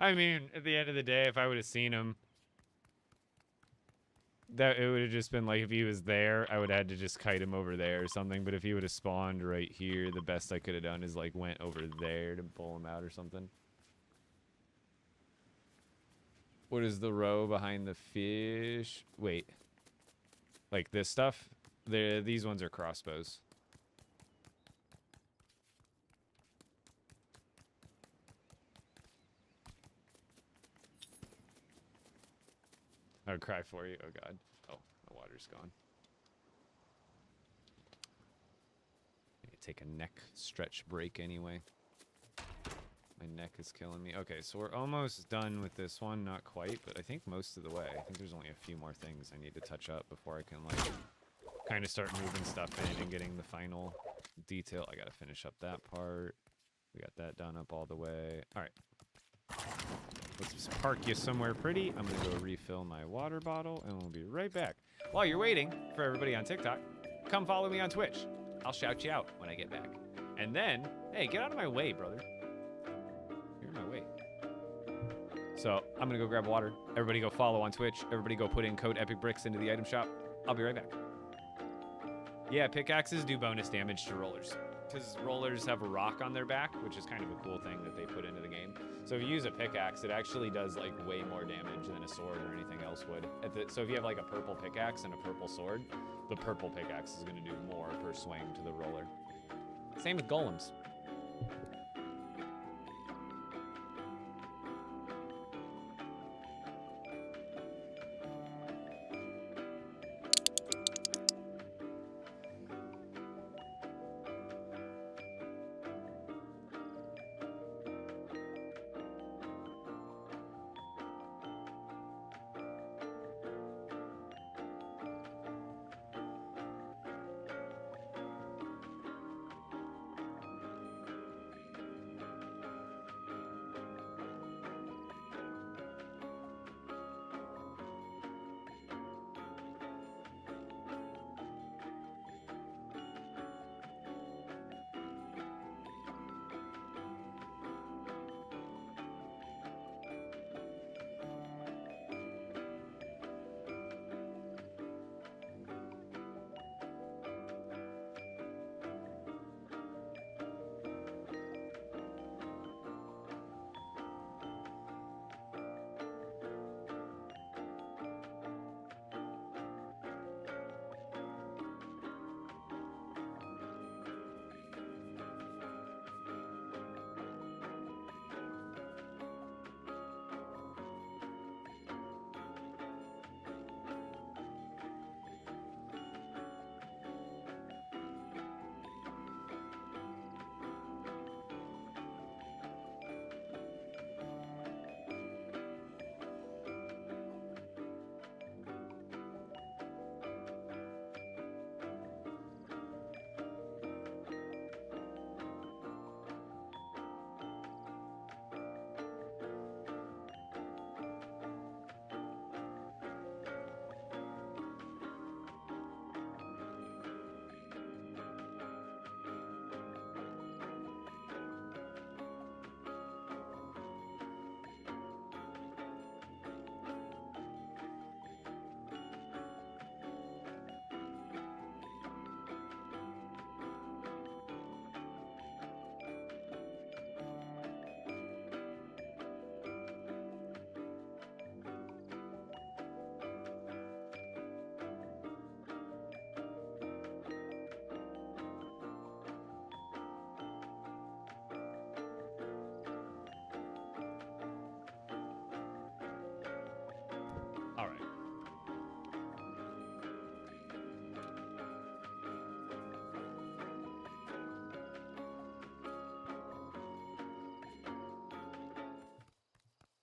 I mean, at the end of the day, if I would have seen him, that it would have just been like, if he was there, I would have had to just kite him over there or something. But if he would have spawned right here, the best I could have done is like went over there to pull him out or something. What is the row behind the fish? Wait. Like this stuff? These ones are crossbows. I would cry for you. Oh god. Oh, the water's gone. Maybe take a neck stretch break anyway. My neck is killing me. Okay, so we're almost done with this one. Not quite, but I think most of the way. I think there's only a few more things I need to touch up before I can, like, kind of start moving stuff in and getting the final detail. I gotta finish up that part. We got that done up all the way. All right. Let's just park you somewhere pretty. I'm gonna go refill my water bottle, and we'll be right back. While you're waiting for everybody on TikTok, come follow me on Twitch. I'll shout you out when I get back. And then, hey, get out of my way, brother. You're in my way. So I'm gonna go grab water. Everybody go follow on Twitch. Everybody go put in code EpicBricks into the item shop. I'll be right back. Yeah, pickaxes do bonus damage to rollers, because rollers have a rock on their back, which is kind of a cool thing that they put into the game. So if you use a pickaxe, it actually does like way more damage than a sword or anything else would. So if you have like a purple pickaxe and a purple sword, the purple pickaxe is going to do more per swing to the roller. Same with golems. All right.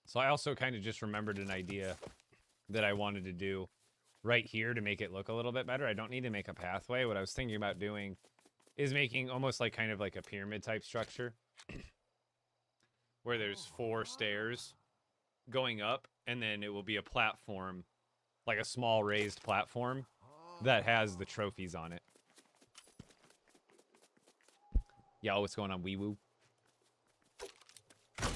So I also kind of just remembered an idea that I wanted to do right here to make it look a little bit better. I don't need to make a pathway. What I was thinking about doing is making almost like kind of like a pyramid type structure where there's 4 stairs going up, and then it will be a platform, like a small raised platform that has the trophies on it. Yo, what's going on, wee woo? So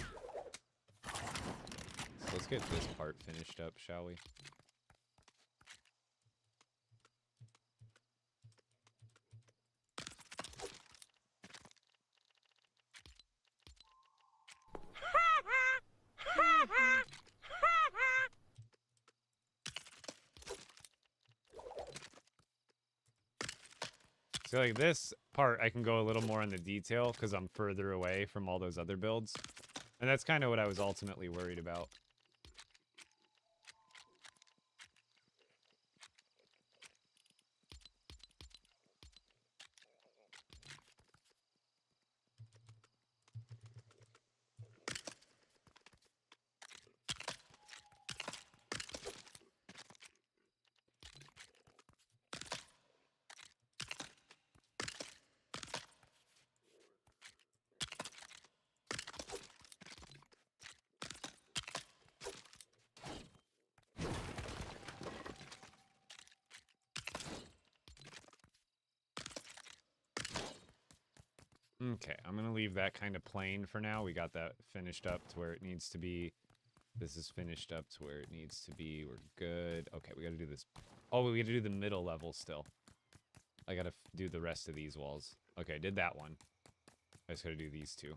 let's get this part finished up, shall we? So like this part, I can go a little more in the detail because I'm further away from all those other builds. And that's kind of what I was ultimately worried about. Okay, I'm gonna leave that kind of plain for now. We got that finished up to where it needs to be. This is finished up to where it needs to be. We're good. Okay, we gotta do this. Oh, we gotta do the middle level still. I gotta do the rest of these walls. Okay, I did that one. I just gotta do these two.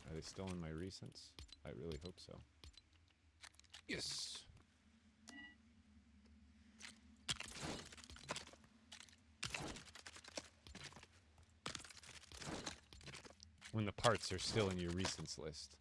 Are they still in my recents? I really hope so. Yes! When the parts are still in your recents list.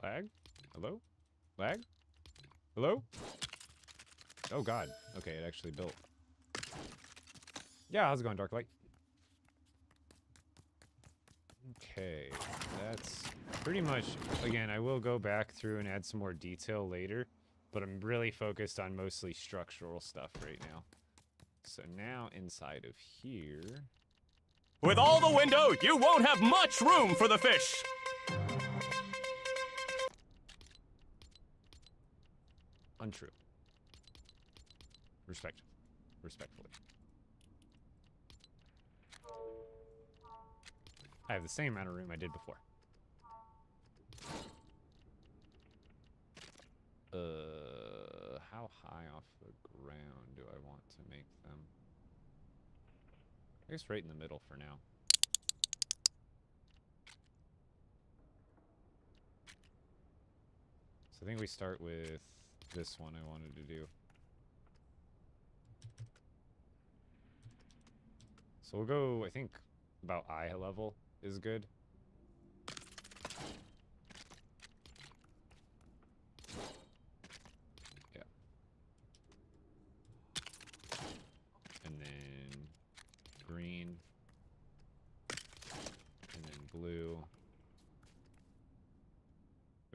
Lag? Hello? Lag? Hello? Oh god. Okay, it actually built. Yeah, how's it going, Darklight? Okay, that's pretty much... Again, I will go back through and add some more detail later, but I'm really focused on mostly structural stuff right now. So now inside of here... With all the window, you won't have much room for the fish. Untrue. Respectfully. I have the same amount of room I did before. How high off the ground do I want to make them? I guess right in the middle for now. So I think we start with this one I wanted to do. So we'll go, I think, about eye level is good. Yeah. And then green. And then blue.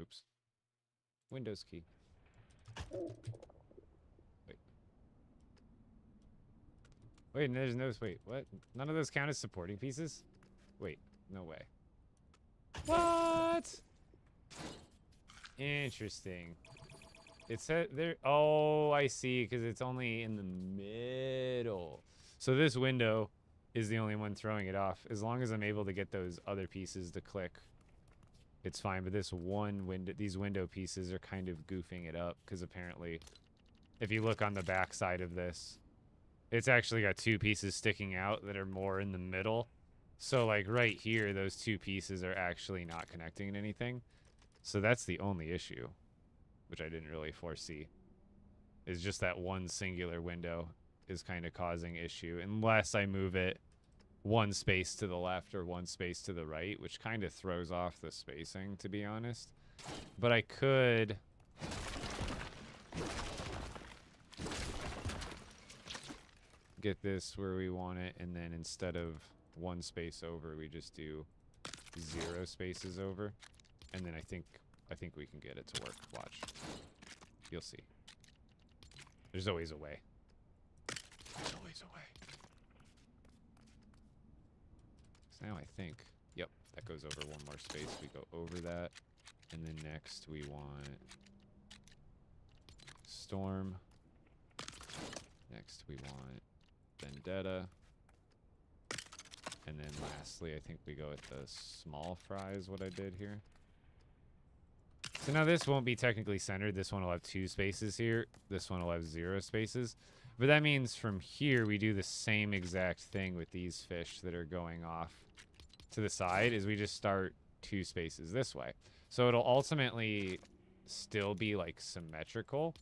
Oops. Windows key. Wait. Wait, there's no... Wait, what? None of those count as supporting pieces? Wait, no way. What? Interesting. It said there... Oh, I see, because it's only in the middle. So this window is the only one throwing it off. As long as I'm able to get those other pieces to click, it's fine. But this one window... These window pieces are kind of goofing it up, because apparently, if you look on the back side of this, it's actually got two pieces sticking out that are more in the middle. So, like, right here, those two pieces are actually not connecting to anything. So that's the only issue, which I didn't really foresee, is just that one singular window is kind of causing issue, unless I move it one space to the left or one space to the right, which kind of throws off the spacing, to be honest. But I could... get this where we want it, and then instead of one space over, we just do 0 spaces over, and then I think we can get it to work. Watch, you'll see. There's always a way. There's always a way. So now I think, yep, that goes over one more space. We go over that, and then next we want storm. Next we want vendetta. And then lastly, I think we go with the small fry is what I did here. So now this won't be technically centered. This one will have 2 spaces here. This one will have 0 spaces. But that means from here, we do the same exact thing with these fish that are going off to the side, is we just start 2 spaces this way. So it'll ultimately still be like symmetrical.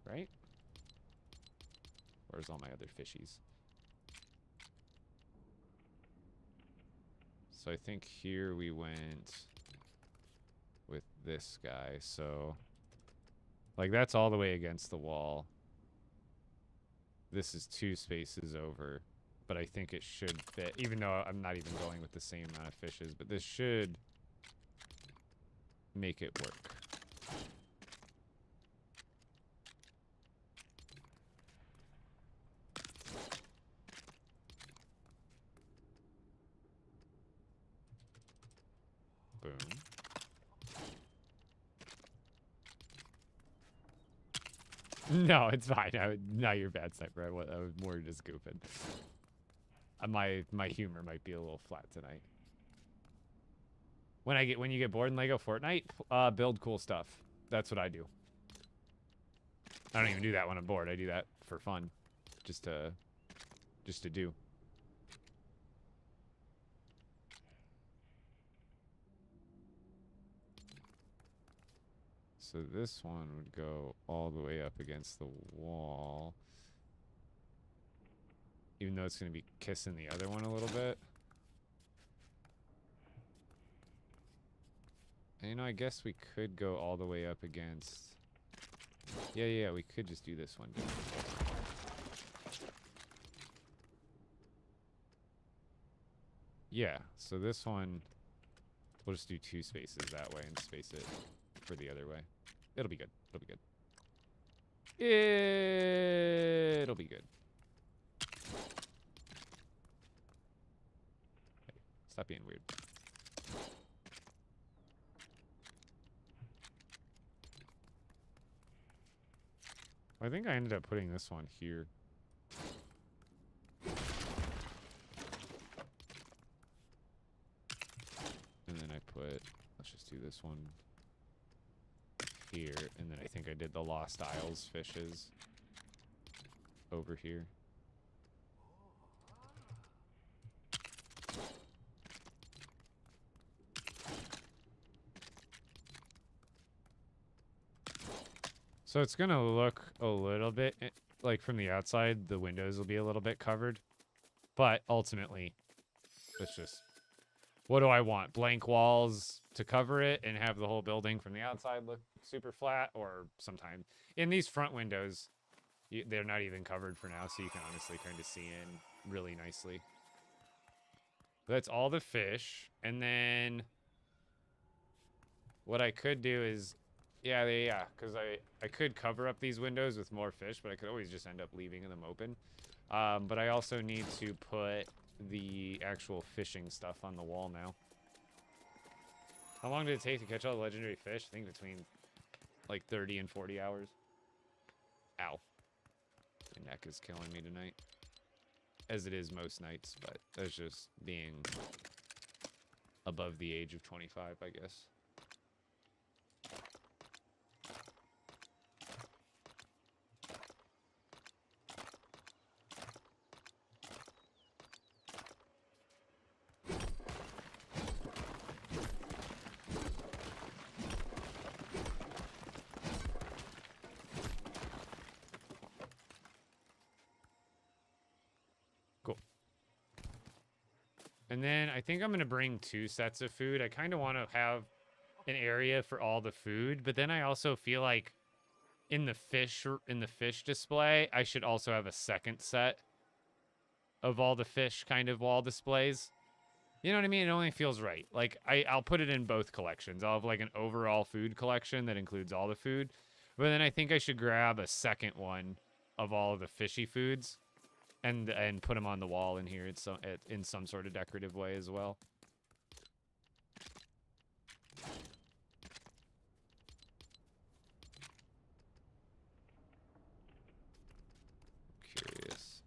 Right? Where's all my other fishies? So I think here we went with this guy. So, like, that's all the way against the wall. This is 2 spaces over, but I think it should fit, even though I'm not even going with the same amount of fishes, but this should make it work. Boom. No, it's fine. Now you're a bad sniper. I was more just goofing. My humor might be a little flat tonight. When you get bored in LEGO Fortnite, build cool stuff. That's what I do. I don't even do that when I'm bored. I do that for fun, just to do. So this one would go all the way up against the wall. Even though it's going to be kissing the other one a little bit. And, you know, I guess we could go all the way up against... Yeah, we could just do this one. Yeah, so this one... We'll just do 2 spaces that way and space it for the other way. It'll be good. It'll be good. It'll be good. Hey, stop being weird. I think I ended up putting this one here. And then I put, let's just do this one here. And then I think I did the Lost Isles fishes over here. So it's going to look a little bit, like from the outside, the windows will be a little bit covered. But ultimately, it's just, what do I want? Blank walls to cover it and have the whole building from the outside look super flat? Or sometimes, in these front windows, they're not even covered for now, so you can honestly kind of see in really nicely. That's all the fish. And then what I could do is, yeah, because I could cover up these windows with more fish, but I could always just end up leaving them open. But I also need to put the actual fishing stuff on the wall now. How long did it take to catch all the legendary fish? I think between like 30 and 40 hours. Ow. My neck is killing me tonight. As it is most nights, but that's just being above the age of 25, I guess. And then I think I'm going to bring 2 sets of food. I kind of want to have an area for all the food, but then I also feel like in the fish display, I should also have a second set of all the fish kind of wall displays. You know what I mean? It only feels right. Like I'll put it in both collections. I'll have like an overall food collection that includes all the food, but then I think I should grab a second one of all of the fishy foods. And put them on the wall in here in some sort of decorative way as well. Curious.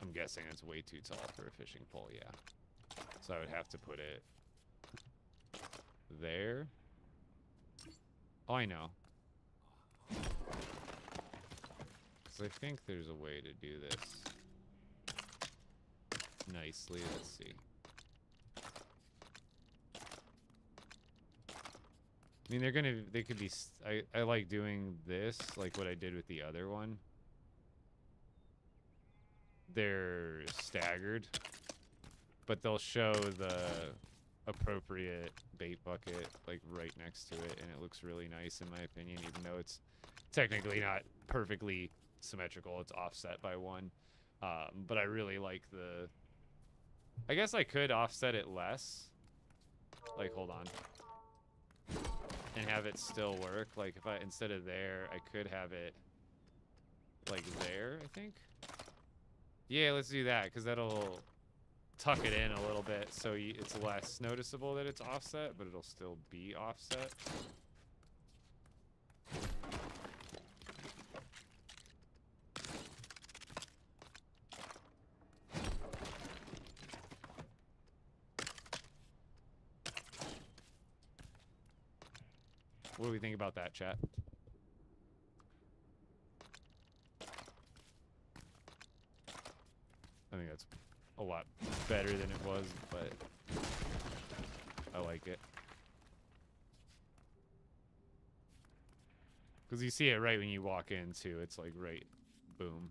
I'm guessing it's way too tall for a fishing pole, yeah. So I would have to put it there. Oh, I know. I think there's a way to do this nicely. Let's see. I mean, they could be, I like doing this, like what I did with the other one. they're staggered, but they'll show the appropriate bait bucket like right next to it, and it looks really nice in my opinion, even though it's technically not perfectly symmetrical. It's offset by one, but I really like the... I guess I could offset it less. Like, hold on. And have it still work. Like, if I, instead of there, I could have it like there, I think. Yeah, let's do that, because that'll tuck it in a little bit so it's less noticeable that it's offset, but it'll still be offset. What do we think about that, chat? I think that's a lot better than it was, but I like it. Because you see it right when you walk in, too. It's like right, boom.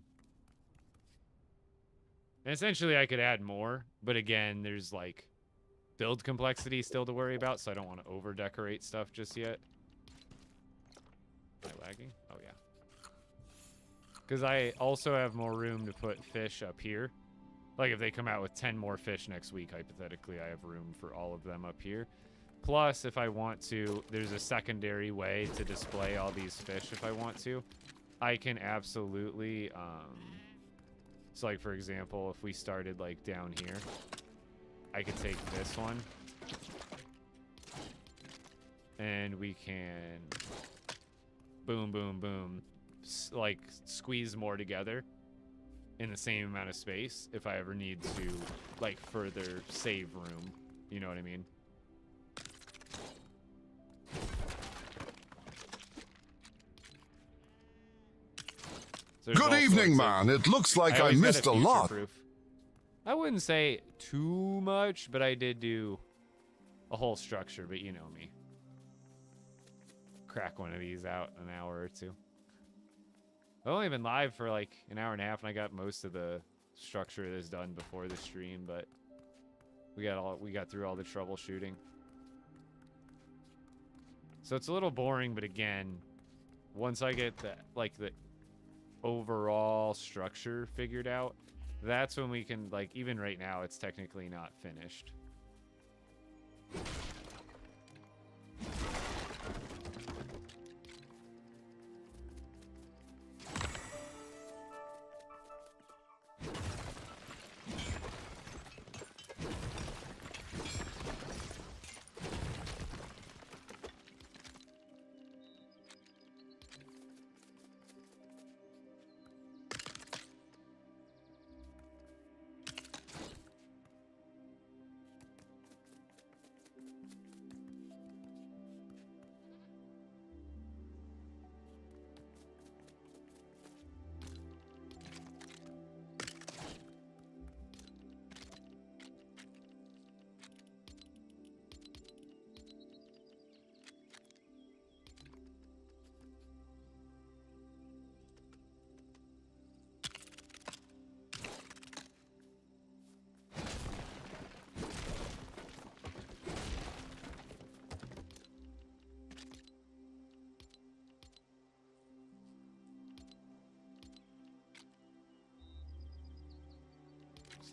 And essentially, I could add more, but again, there's like build complexity still to worry about, so I don't want to over-decorate stuff just yet. Am I lagging? Oh, yeah. Because I also have more room to put fish up here. Like, if they come out with 10 more fish next week, hypothetically, I have room for all of them up here. Plus, if I want to, there's a secondary way to display all these fish if I want to. I can absolutely, so, like, for example, if we started, like, down here, I could take this one. And we can, boom, boom, boom, like, squeeze more together in the same amount of space if I ever need to, like, further save room. You know what I mean? So Good evening, man. It looks like I always got missed a lot. future-proof. I wouldn't say too much, but I did do a whole structure, but you know me. Crack one of these out in an hour or two. I've only been live for like an hour and a half, and I got most of the structure that's done before the stream, but we got through all the troubleshooting. So it's a little boring, but again, once I get the overall structure figured out, that's when we can, like, even right now it's technically not finished.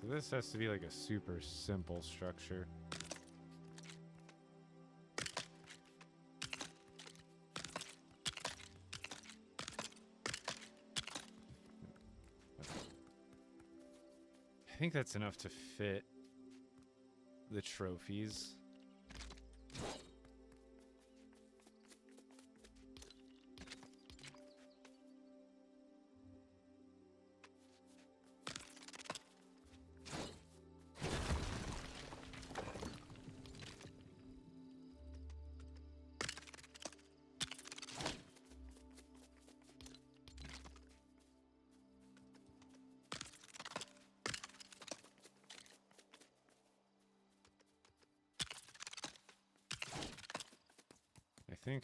So this has to be like a super simple structure. I think that's enough to fit the trophies.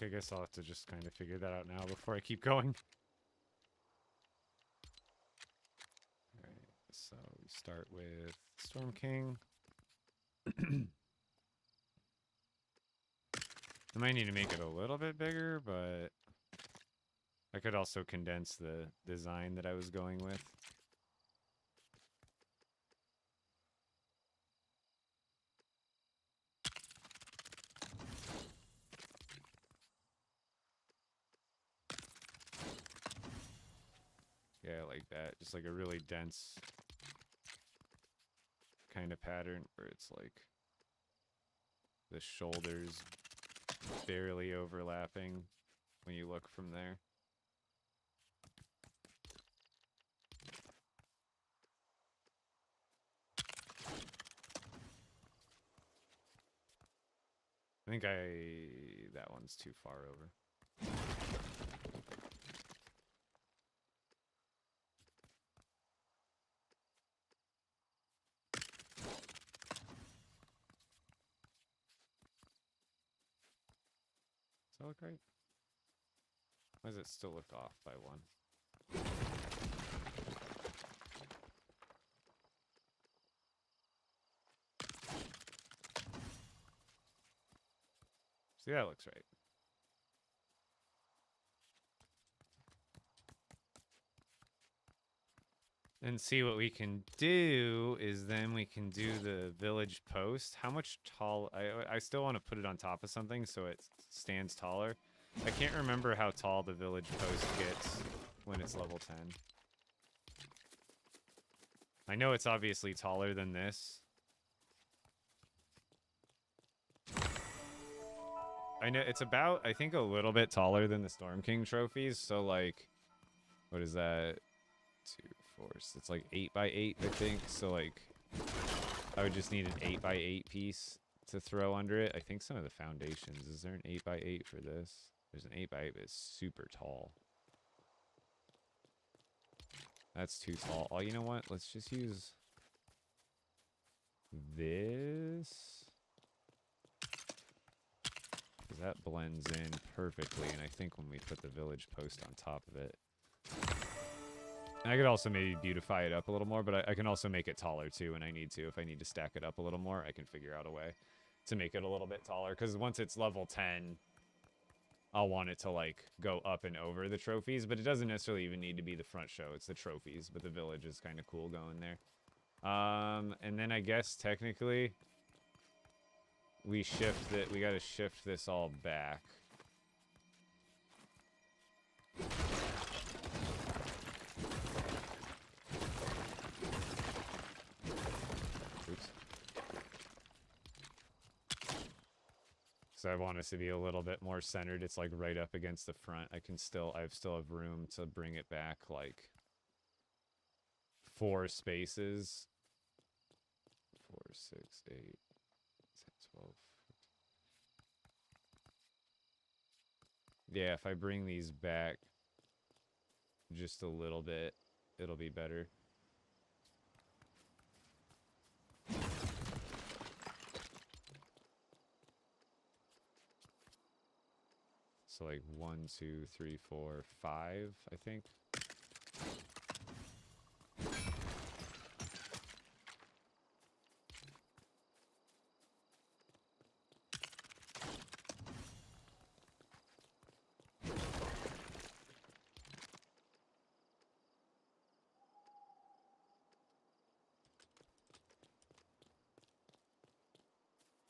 I guess I'll have to just kind of figure that out now before I keep going. Alright, so with Storm King. I might need to make it a little bit bigger, but I could also condense the design that I was going with. Yeah, like that. Just like a really dense kind of pattern where it's like the shoulders barely overlapping when you look from there. I think that one's too far over. Does that look right? Why does it still look off by one? See, that looks right. And see what we can do is then we can do the village post. How much tall? I still want to put it on top of something so it stands taller. I can't remember how tall the village post gets when it's level 10. I know it's obviously taller than this. I know it's about, I think, a little bit taller than the Storm King trophies. So, like, what is that? 2, 4. So it's like 8 by 8, I think. So, like, I would just need an 8 by 8 piece to throw under it. I think some of the foundations. Is there an 8 by 8 for this? There's an 8 by 8, but it's super tall. That's too tall. Oh, you know what? Let's just use this. Because that blends in perfectly, and I think when we put the village post on top of it. And I could also maybe beautify it up a little more, but I can also make it taller too when I need to. If I need to stack it up a little more, I can figure out a way to make it a little bit taller. Because once it's level 10, I'll want it to, like, go up and over the trophies. But it doesn't necessarily even need to be the front show. It's the trophies, but the village is kind of cool going there. And then I guess technically we shift it. We got to shift this all back. Oops. So I want us to be a little bit more centered. It's like right up against the front. I still have room to bring it back like 4 spaces. 4, 6, 8, 10, 12. Yeah, if I bring these back just a little bit, it'll be better. So like 1, 2, 3, 4, 5, I think.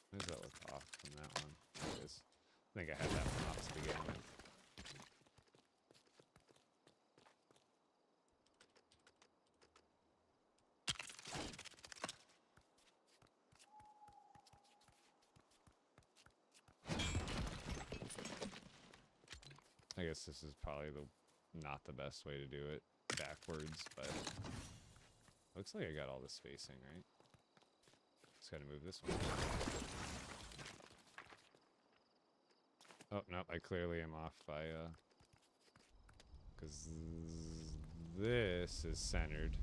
Why does that look off from that one? It is. I think I had that one off to begin with. I guess this is probably not the best way to do it backwards, but looks like I got all the spacing, right? Just gotta move this one. Oh, no, I clearly am off by, because this is centered.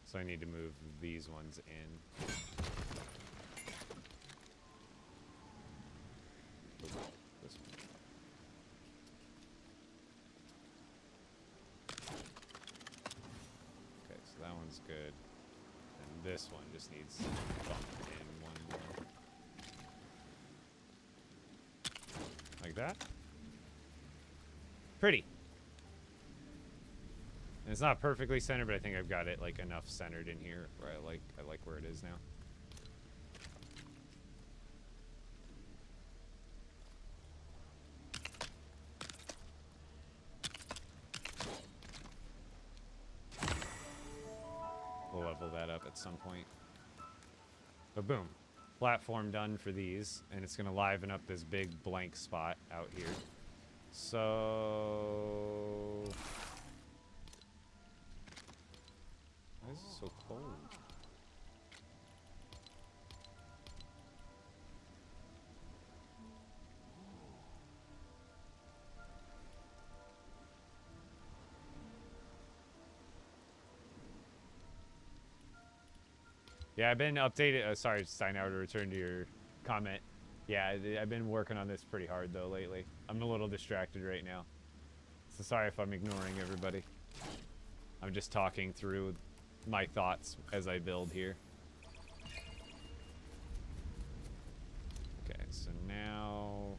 So I need to move these ones in. This one. good. And this one just needs bumped in one more. Like that. Pretty. And it's not perfectly centered, but I think I've got it like enough centered in here where I like where it is now. We'll level that up at some point. But boom. Platform done for these, and it's gonna liven up this big blank spot out here. So why is it so cold? Yeah, I've been updated. Sorry, Steinauer, to return to your comment. Yeah, I've been working on this pretty hard, though, lately. I'm a little distracted right now. So sorry if I'm ignoring everybody. I'm just talking through my thoughts as I build here. Okay, so now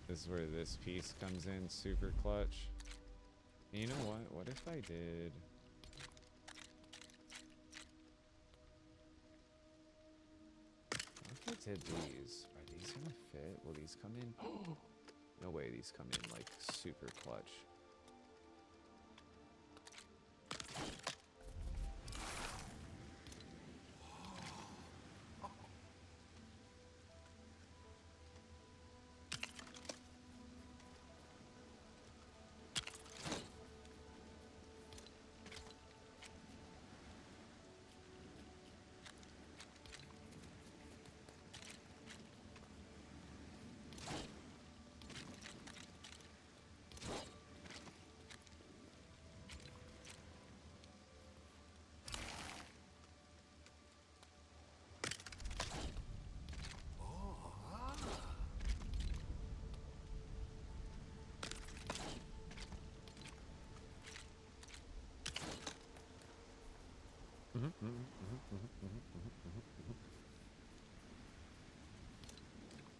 this is where this piece comes in, super clutch. You know what? What if I did... What if I did these? Are these gonna fit? Will these come in? No way these come in like super clutch.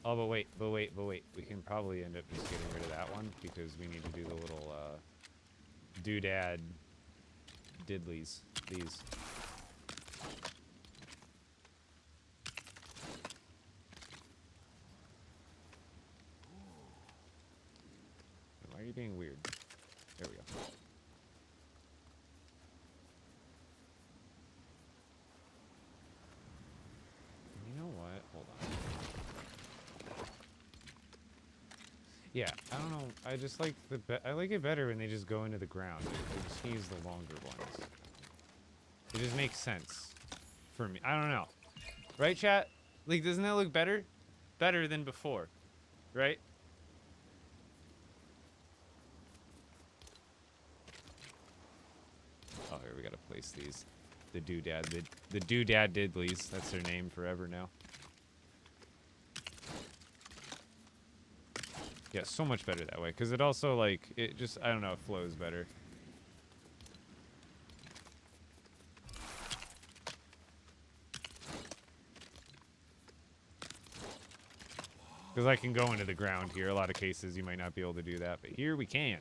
Oh, but wait. We can probably end up just getting rid of that one because we need to do the little doodad diddlies. These. Why are you being weird? There we go. You know what? Hold on. Yeah, I don't know. I just like I like it better when they just go into the ground. I just use the longer ones. It just makes sense for me. I don't know. Right, chat? Like, doesn't that look better? Better than before, right? Oh, here we gotta place these. The doodad, the doodad diddlies. That's their name forever now. Yeah, so much better that way. Because it also, like, it just, I don't know, it flows better. Because I can go into the ground here. A lot of cases you might not be able to do that. But here we can.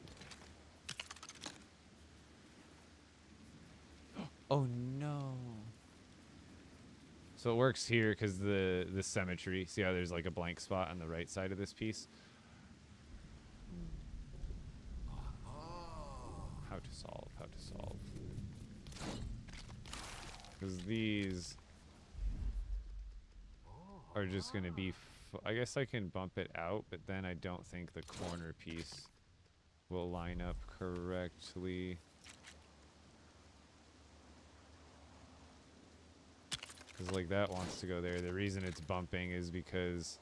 Oh, no. So it works here because the symmetry. See how there's, like, a blank spot on the right side of this piece? How to solve. Because these are just going to be... I guess I can bump it out, but then I don't think the corner piece will line up correctly. Because, like, that wants to go there. The reason it's bumping is because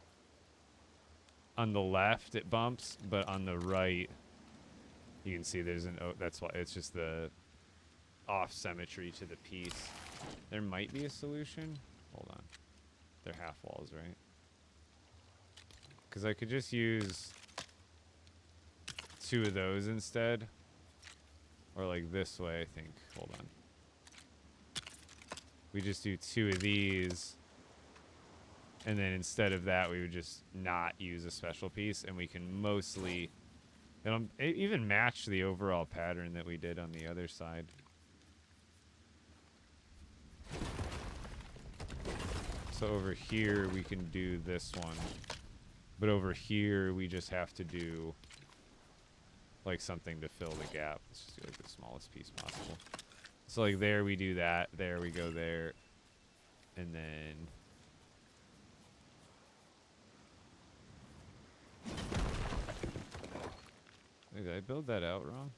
on the left it bumps, but on the right... You can see there's an... Oh, that's why. It's just the off symmetry to the piece. There might be a solution. Hold on. They're half walls, right? Because I could just use 2 of those instead. Or like this way, I think. Hold on. we just do 2 of these. And then instead of that, we would just not use a special piece, and we can mostly... It'll even match the overall pattern that we did on the other side. So over here, we can do this one. But over here, we just have to do, like, something to fill the gap. Let's just do, like, the smallest piece possible. So, like, there we do that. There we go there. And then... Wait, did I build that out wrong?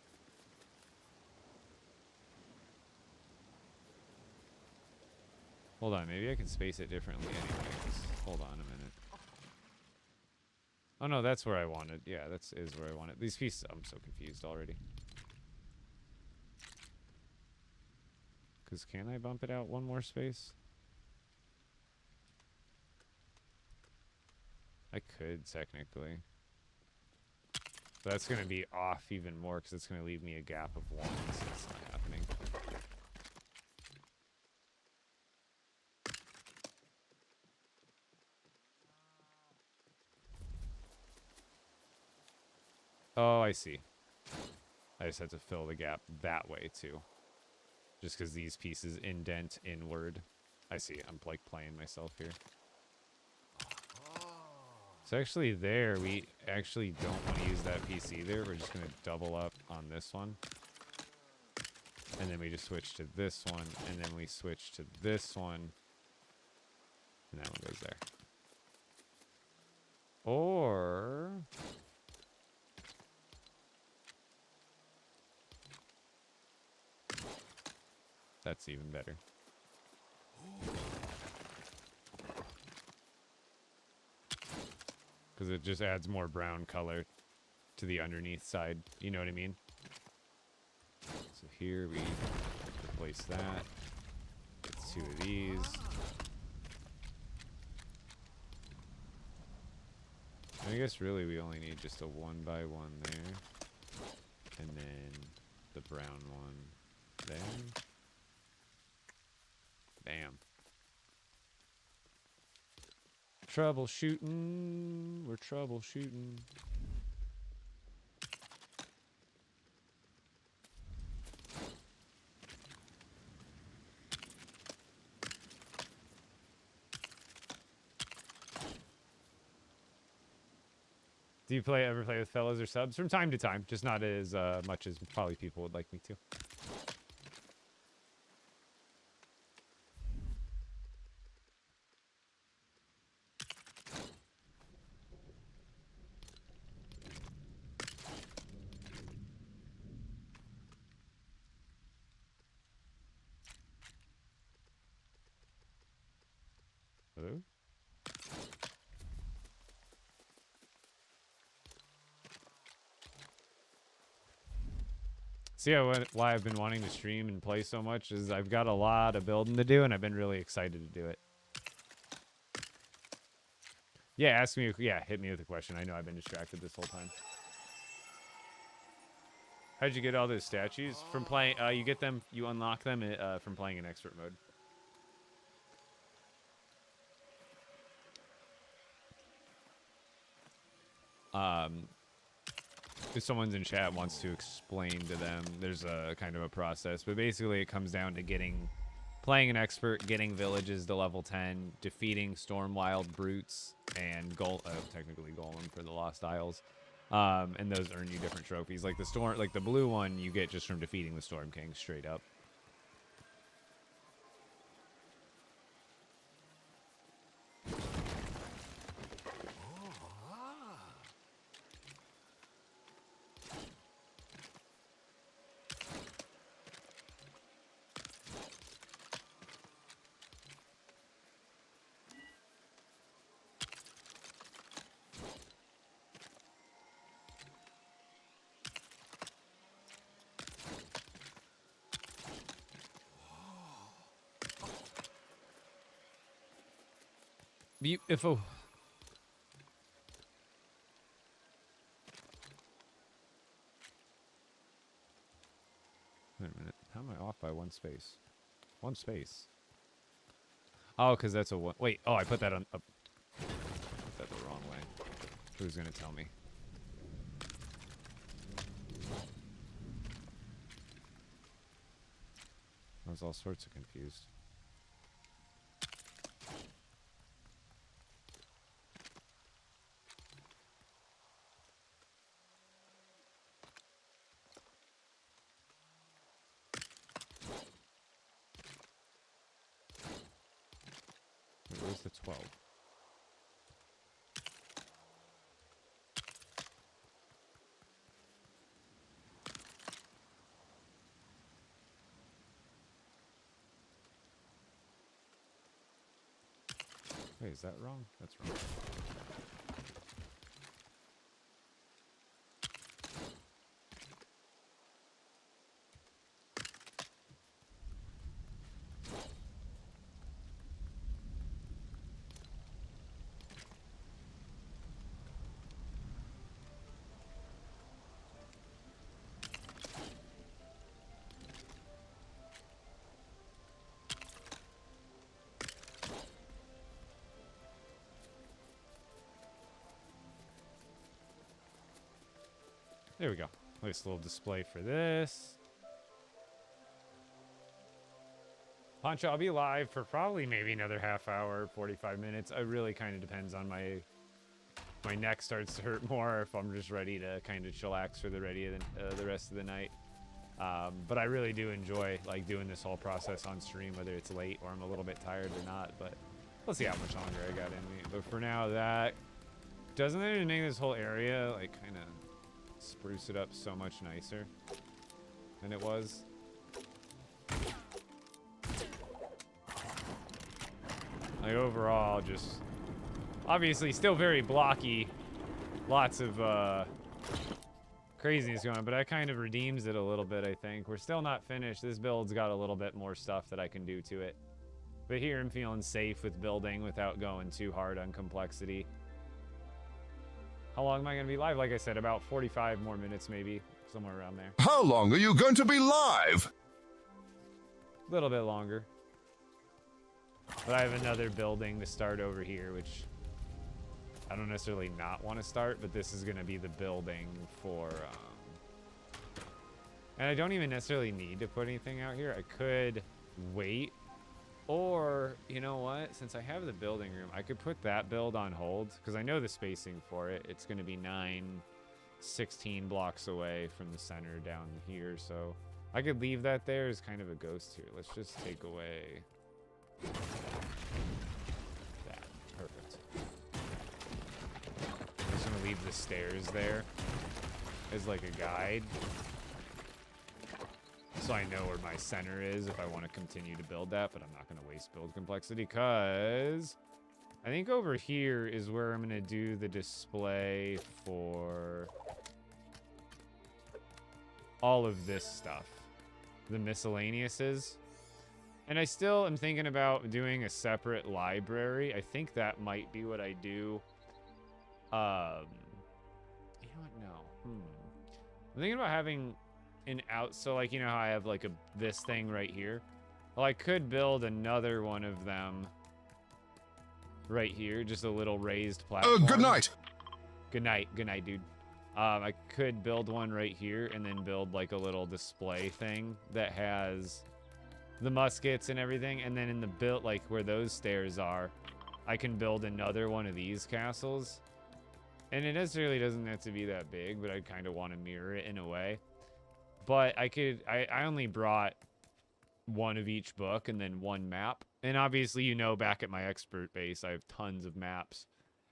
Hold on, maybe I can space it differently anyways. Hold on a minute. Oh no, that's where I wanted. Yeah, is where I wanted. These pieces, I'm so confused already. Because can I bump it out one more space? I could, technically. But that's going to be off even more because it's going to leave me a gap of 1, so it's not happening. Oh, I see. I just have to fill the gap that way, too. Just because these pieces indent inward. I see. I'm, like, playing myself here. So actually there, we actually don't want to use that piece either. We're just going to double up on this one. And then we just switch to this one. And then we switch to this one. And that one goes there. Or... That's even better. Because it just adds more brown color to the underneath side. You know what I mean? So here we replace that. Get 2 of these. I guess really we only need just a 1 by 1 there. And then the brown one there. Bam. Troubleshooting. We're troubleshooting. Do you ever play with fellows or subs? From time to time, just not as much as probably people would like me to. Hello? See, why I've been wanting to stream and play so much is I've got a lot of building to do, and I've been really excited to do it. Yeah, ask me. Yeah, hit me with a question. I know I've been distracted this whole time. How'd you get all those statues? From playing, you get them, you unlock them from playing in expert mode. If someone's in chat wants to explain to them, there's a kind of a process, but basically it comes down to playing an expert, getting villages to level 10, defeating storm wild brutes, and technically golem for the Lost Isles. And those earn you different trophies. Like the blue one you get just from defeating the Storm King straight up. If a... Wait a minute. How am I off by 1 space? 1 space. Oh, because that's a one. Wait. Oh, I put that on. Put that the wrong way. Who's gonna tell me? I was all sorts of confused. Wait, where's the 12? Wait, is that wrong? That's wrong. There we go. Nice little display for this. Poncho, I'll be live for probably maybe another half hour, 45 minutes. It really kind of depends on my neck starts to hurt more, if I'm just ready to kind of chillax for the rest of the night. But I really do enjoy like doing this whole process on stream, whether it's late or I'm a little bit tired or not. But we'll see how much longer I got in me. But for now, that doesn't it make this whole area like kind of spruce it up so much nicer than it was? Like overall, just obviously still very blocky, lots of craziness going on, but that kind of redeems it a little bit. I think we're still not finished. This build's got a little bit more stuff that I can do to it, but here I'm feeling safe with building without going too hard on complexity. How long am I going to be live? Like I said, about 45 more minutes, maybe. Somewhere around there. How long are you going to be live? A little bit longer. But I have another building to start over here, which I don't necessarily not want to start, but this is going to be the building for... and I don't even necessarily need to put anything out here. I could wait. Or, you know what? Since I have the building room, I could put that build on hold, because I know the spacing for it. It's going to be 16 blocks away from the center down here, so I could leave that there as kind of a ghost here. Let's just take away that. Perfect. I'm just going to leave the stairs there as like a guide, so I know where my center is if I want to continue to build that, but I'm not going to waste build complexity, because I think over here is where I'm going to do the display for all of this stuff, the miscellaneouses. And I still am thinking about doing a separate library. I think that might be what I do. You know what? No. I'm thinking about having so like, you know how I have like this thing right here? Well, I could build another one of them right here, just a little raised platform. Good night. Good night, dude. I could build one right here and then build like a little display thing that has the muskets and everything, and then in the build, like where those stairs are, I can build another one of these castles. And it necessarily doesn't have to be that big, but I kind of want to mirror it in a way. But I only brought one of each book and then one map. And obviously, you know, back at my expert base, I have tons of maps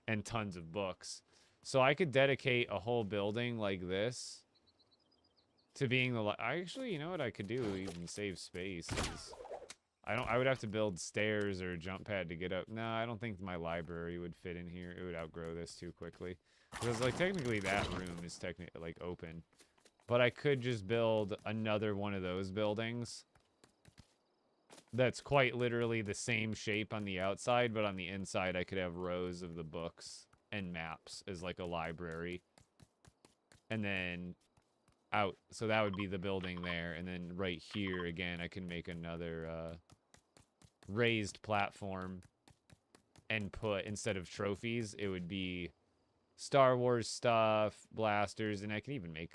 and tons of books. So I could dedicate a whole building like this to being actually, you know what I could do, even save space, is I would have to build stairs or a jump pad to get up. No, I don't think my library would fit in here. It would outgrow this too quickly. Because like technically that room is technically like open. But I could just build another one of those buildings that's quite literally the same shape on the outside, but on the inside I could have rows of the books and maps as like a library. And then so that would be the building there. And then right here, again, I can make another raised platform and put, instead of trophies, it would be Star Wars stuff, blasters, and I can even make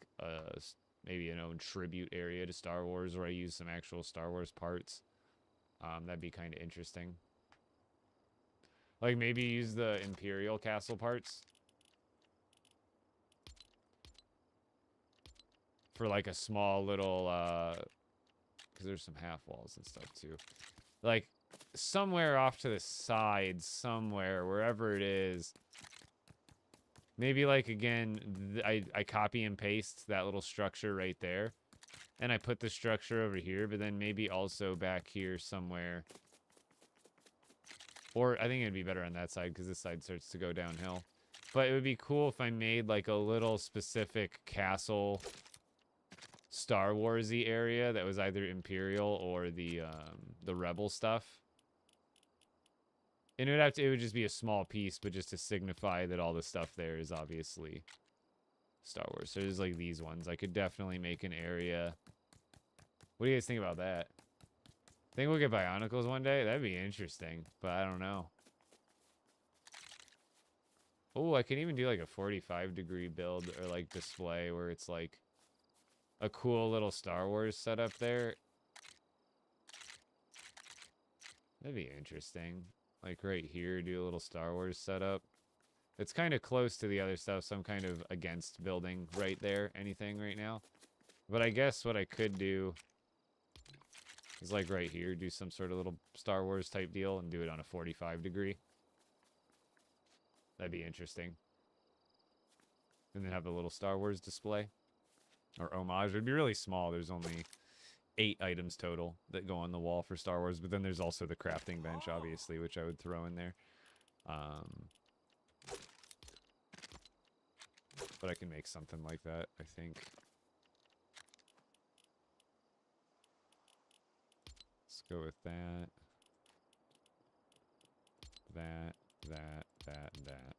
maybe an own tribute area to Star Wars where I use some actual Star Wars parts. That'd be kind of interesting. Like maybe use the Imperial Castle parts for like a small little, because there's some half walls and stuff too. Like somewhere off to the side, somewhere, wherever it is. Maybe like again, I copy and paste that little structure right there. And I put the structure over here, but then maybe also back here somewhere. Or I think it'd be better on that side because this side starts to go downhill. But it would be cool if I made like a little specific castle Star Wars-y area that was either Imperial or the Rebel stuff. And it would just be a small piece, but just to signify that all the stuff there is obviously Star Wars. So there's like these ones. I could definitely make an area. What do you guys think about that? Think we'll get Bionicles one day? That'd be interesting, but I don't know. Oh, I can even do like a 45-degree build or like display where it's like a cool little Star Wars setup there. That'd be interesting. Like right here, do a little Star Wars setup. It's kind of close to the other stuff, so I'm kind of against building right there anything right now. But I guess what I could do is like right here, do some sort of little Star Wars type deal and do it on a 45-degree. That'd be interesting. And then have a little Star Wars display. Or homage. It'd be really small. There's only 8 items total that go on the wall for Star Wars. But then there's also the crafting bench, obviously, which I would throw in there. But I can make something like that, I think. Let's go with that. That, and that.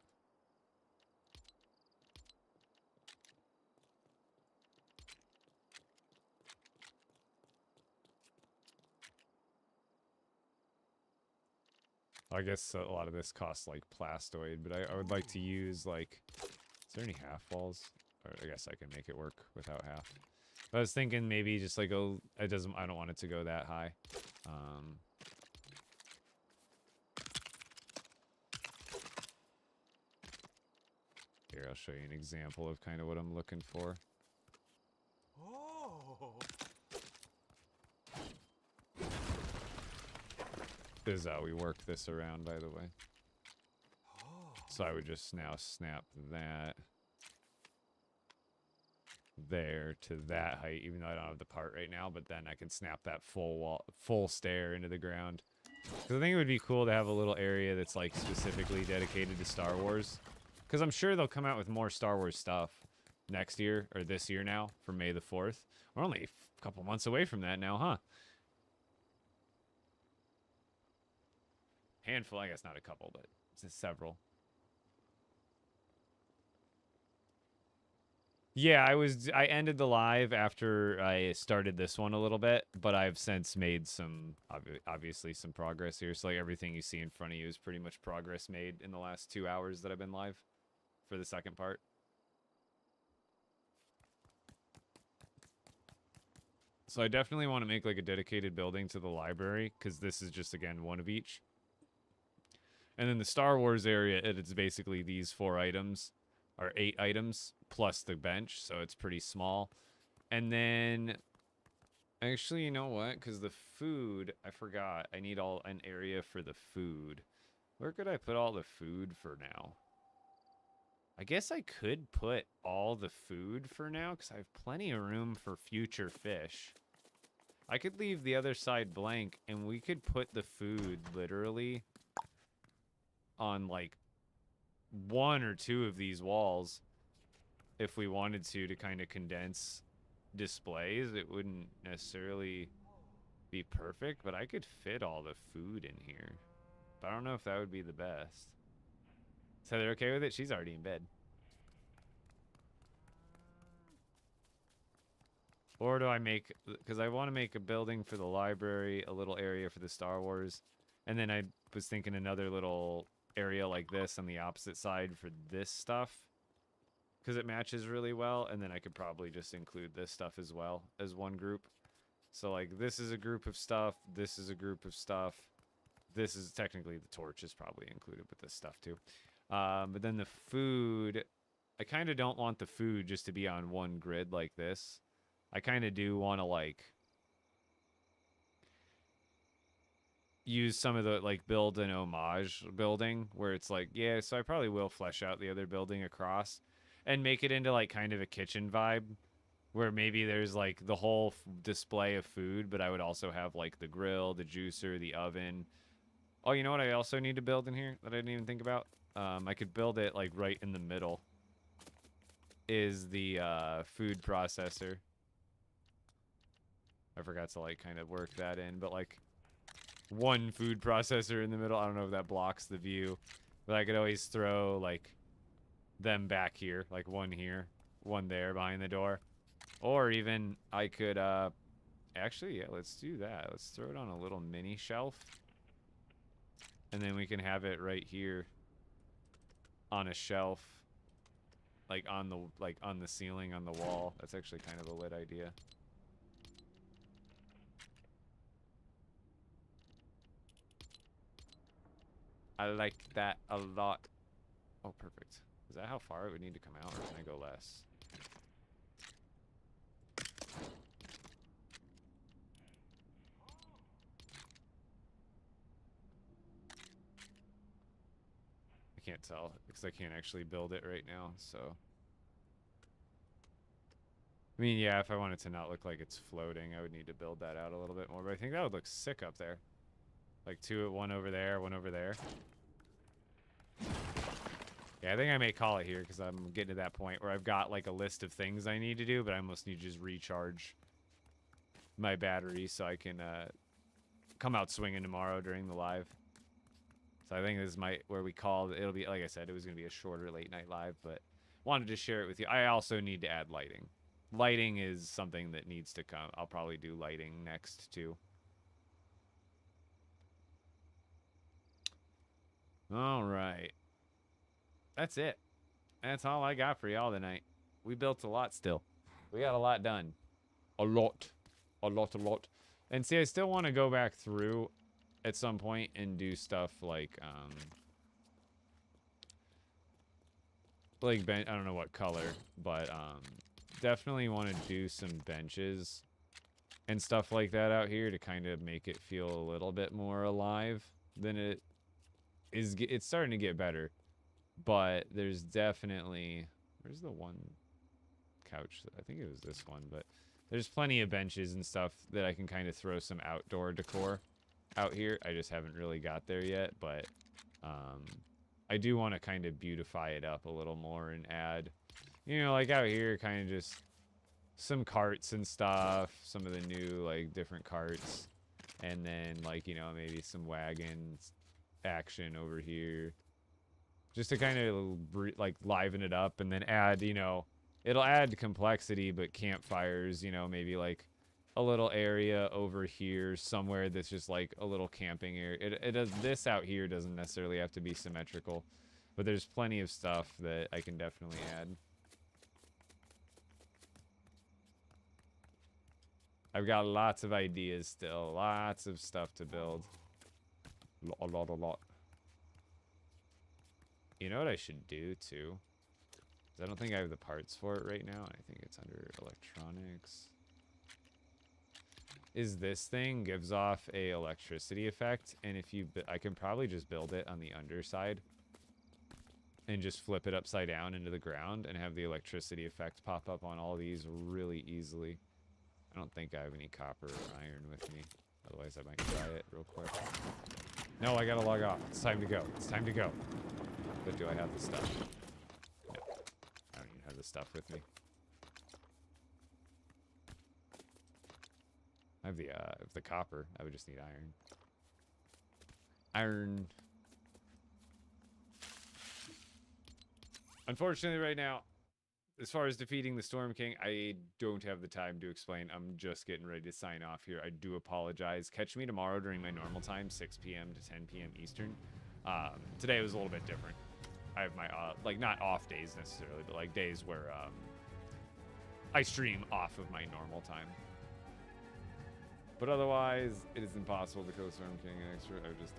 I guess a lot of this costs like plastoid, but I would like to use like, is there any half walls? Or I guess I can make it work without half. But I was thinking maybe just like I don't want it to go that high. Here, I'll show you an example of kind of what I'm looking for. This is how we work this around, by the way. So I would just now snap that there to that height, even though I don't have the part right now, but then I can snap that full stair into the ground. Because I think it would be cool to have a little area that's like specifically dedicated to Star Wars. Because I'm sure they'll come out with more Star Wars stuff next year, or this year now, for May the 4th. We're only a couple months away from that now, huh? Handful, I guess not a couple, but it's several. Yeah, I ended the live after I started this one a little bit, but I've since made some, obviously some progress here. So like everything you see in front of you is pretty much progress made in the last 2 hours that I've been live for the second part. So I definitely want to make like a dedicated building to the library, because this is just, again, one of each. And then the Star Wars area, it's basically these 4 items, or 8 items, plus the bench, so it's pretty small. And then, actually, you know what? Because the food, I forgot. I need an area for the food. Where could I put all the food for now? I guess I could put all the food for now, because I have plenty of room for future fish. I could leave the other side blank, and we could put the food, literally, on, like, 1 or 2 of these walls if we wanted to kind of condense displays. It wouldn't necessarily be perfect, but I could fit all the food in here. But I don't know if that would be the best. Is Heather okay with it? She's already in bed. Or do I make, because I want to make a building for the library, a little area for the Star Wars, And then I was thinking another little area like this on the opposite side for this stuff, because it matches really well. And then I could probably just include this stuff as well as one group. So like this is a group of stuff, this is a group of stuff. This is technically the torch is probably included with this stuff too. But then the food, I kind of don't want the food just to be on one grid like this. I kind of do want to like use some of the, like, build an homage building where it's like, yeah, so I probably will flesh out the other building across and make it into like kind of a kitchen vibe where maybe there's like the whole display of food, but I would also have like the grill, the juicer, the oven. Oh, you know what I also need to build in here that I didn't even think about? I could build it like right in the middle is the food processor. I forgot to like kind of work that in, but like one food processor in the middle. I don't know if that blocks the view, but I could always throw like them back here, like one here, one there behind the door. Or even I could actually, yeah, let's do that. Let's throw it on a little mini shelf. And then we can have it right here on a shelf, like on the ceiling on the wall. That's actually kind of a lit idea. I like that a lot. Oh, perfect. Is that how far it would need to come out, or can I go less? I can't tell because I can't actually build it right now, so. I mean, yeah, if I wanted to not look like it's floating, I would need to build that out a little bit more, but I think that would look sick up there. Like one over there, one over there. Yeah, I think I may call it here because I'm getting to that point where I've got like a list of things I need to do, but I almost need to just recharge my battery so I can come out swinging tomorrow during the live. So I think this is where we call it'll be, like I said, it was going to be a shorter late night live, but wanted to share it with you. I also need to add lighting. Lighting is something that needs to come. I'll probably do lighting next too. All right. That's it. That's all I got for y'all tonight. We built a lot still. We got a lot done. A lot. A lot, a lot. And see, I still want to go back through at some point and do stuff like I don't know what color, but definitely want to do some benches and stuff like that out here to kind of make it feel a little bit more alive than it is. It's starting to get better. But there's definitely, where's the one couch? I think it was this one, but there's plenty of benches and stuff that I can kind of throw some outdoor decor out here. I just haven't really got there yet, but I do want to kind of beautify it up a little more and add, you know, like out here, kind of just some carts and stuff, some of the new, like, different carts, and then, like, you know, maybe some wagons action over here. Just to kind of, like, liven it up and then add, you know, it'll add complexity, but campfires, you know, maybe, like, a little area over here somewhere that's just, like, a little camping area. It does, this out here doesn't necessarily have to be symmetrical, but there's plenty of stuff that I can definitely add. I've got lots of ideas still, lots of stuff to build. A lot. You know what I should do, too? I don't think I have the parts for it right now. I think it's under electronics. Is this thing gives off a electricity effect, and if you, I can probably just build it on the underside and just flip it upside down into the ground and have the electricity effect pop up on all these really easily. I don't think I have any copper or iron with me. Otherwise, I might try it real quick. No, I gotta log off. It's time to go. It's time to go. But do I have the stuff? No. I don't even have the stuff with me. I have the copper. I would just need iron. Iron. Unfortunately, right now, as far as defeating the Storm King, I don't have the time to explain. I'm just getting ready to sign off here. I do apologize. Catch me tomorrow during my normal time, 6 p.m. to 10 p.m. Eastern. Today was a little bit different. I have my, like, not off days necessarily, but, like, days where I stream off of my normal time. But otherwise, it is impossible to kill Storm King and extra.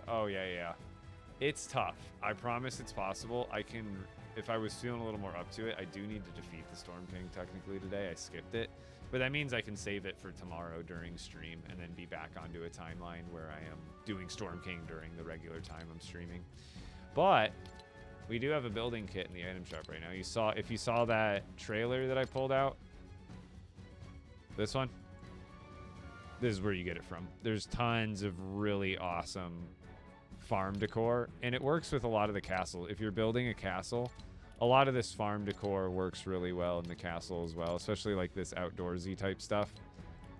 Oh, yeah. It's tough. I promise it's possible. I can, if I was feeling a little more up to it, I do need to defeat the Storm King technically today. I skipped it. But that means I can save it for tomorrow during stream and then be back onto a timeline where I am doing Storm King during the regular time I'm streaming. But we do have a building kit in the item shop right now. If you saw that trailer that I pulled out, this one, this is where you get it from. There's tons of really awesome farm decor, and it works with a lot of the castle. If you're building a castle, a lot of this farm decor works really well in the castle as well, especially like this outdoorsy type stuff.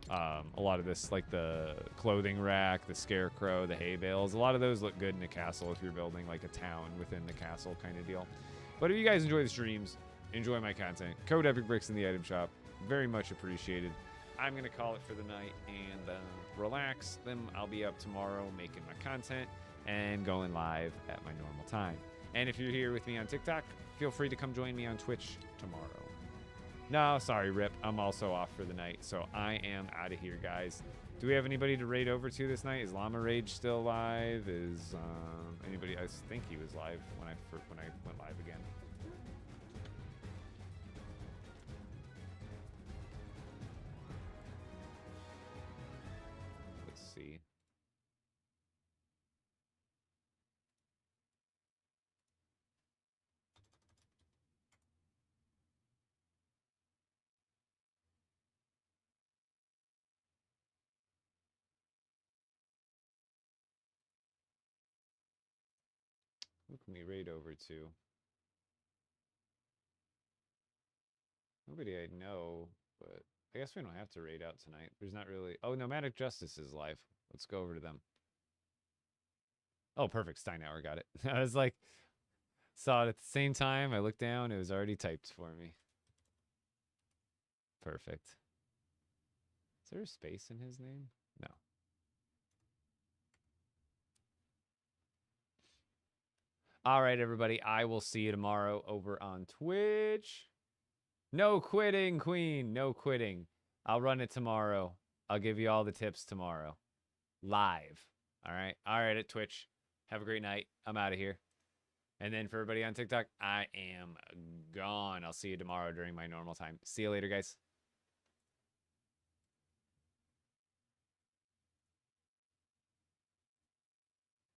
A lot of this, like the clothing rack, the scarecrow, the hay bales, a lot of those look good in a castle if you're building like a town within the castle kind of deal. But if you guys enjoy the streams, enjoy my content, code Epic Bricks in the item shop, very much appreciated. I'm gonna call it for the night and relax. Then I'll be up tomorrow making my content and going live at my normal time. And if you're here with me on TikTok, feel free to come join me on Twitch tomorrow. No, sorry, Rip. I'm also off for the night, so I am out of here, guys. Do we have anybody to raid over to this night? Is Llama Rage still live? Is anybody? I think he was live when I went live again. Let's see. Who can we raid over to? Nobody I know, but I guess we don't have to raid out tonight. There's not really... Oh, Nomadic Justice is live. Let's go over to them. Oh, perfect. Steinauer got it. I was like... Saw it at the same time. I looked down. It was already typed for me. Perfect. Is there a space in his name? No. All right, everybody. I will see you tomorrow over on Twitch. No quitting, Queen. No quitting. I'll run it tomorrow. I'll give you all the tips tomorrow. Live. All right. All right, at Twitch. Have a great night. I'm out of here. And then for everybody on TikTok, I am gone. I'll see you tomorrow during my normal time. See you later, guys.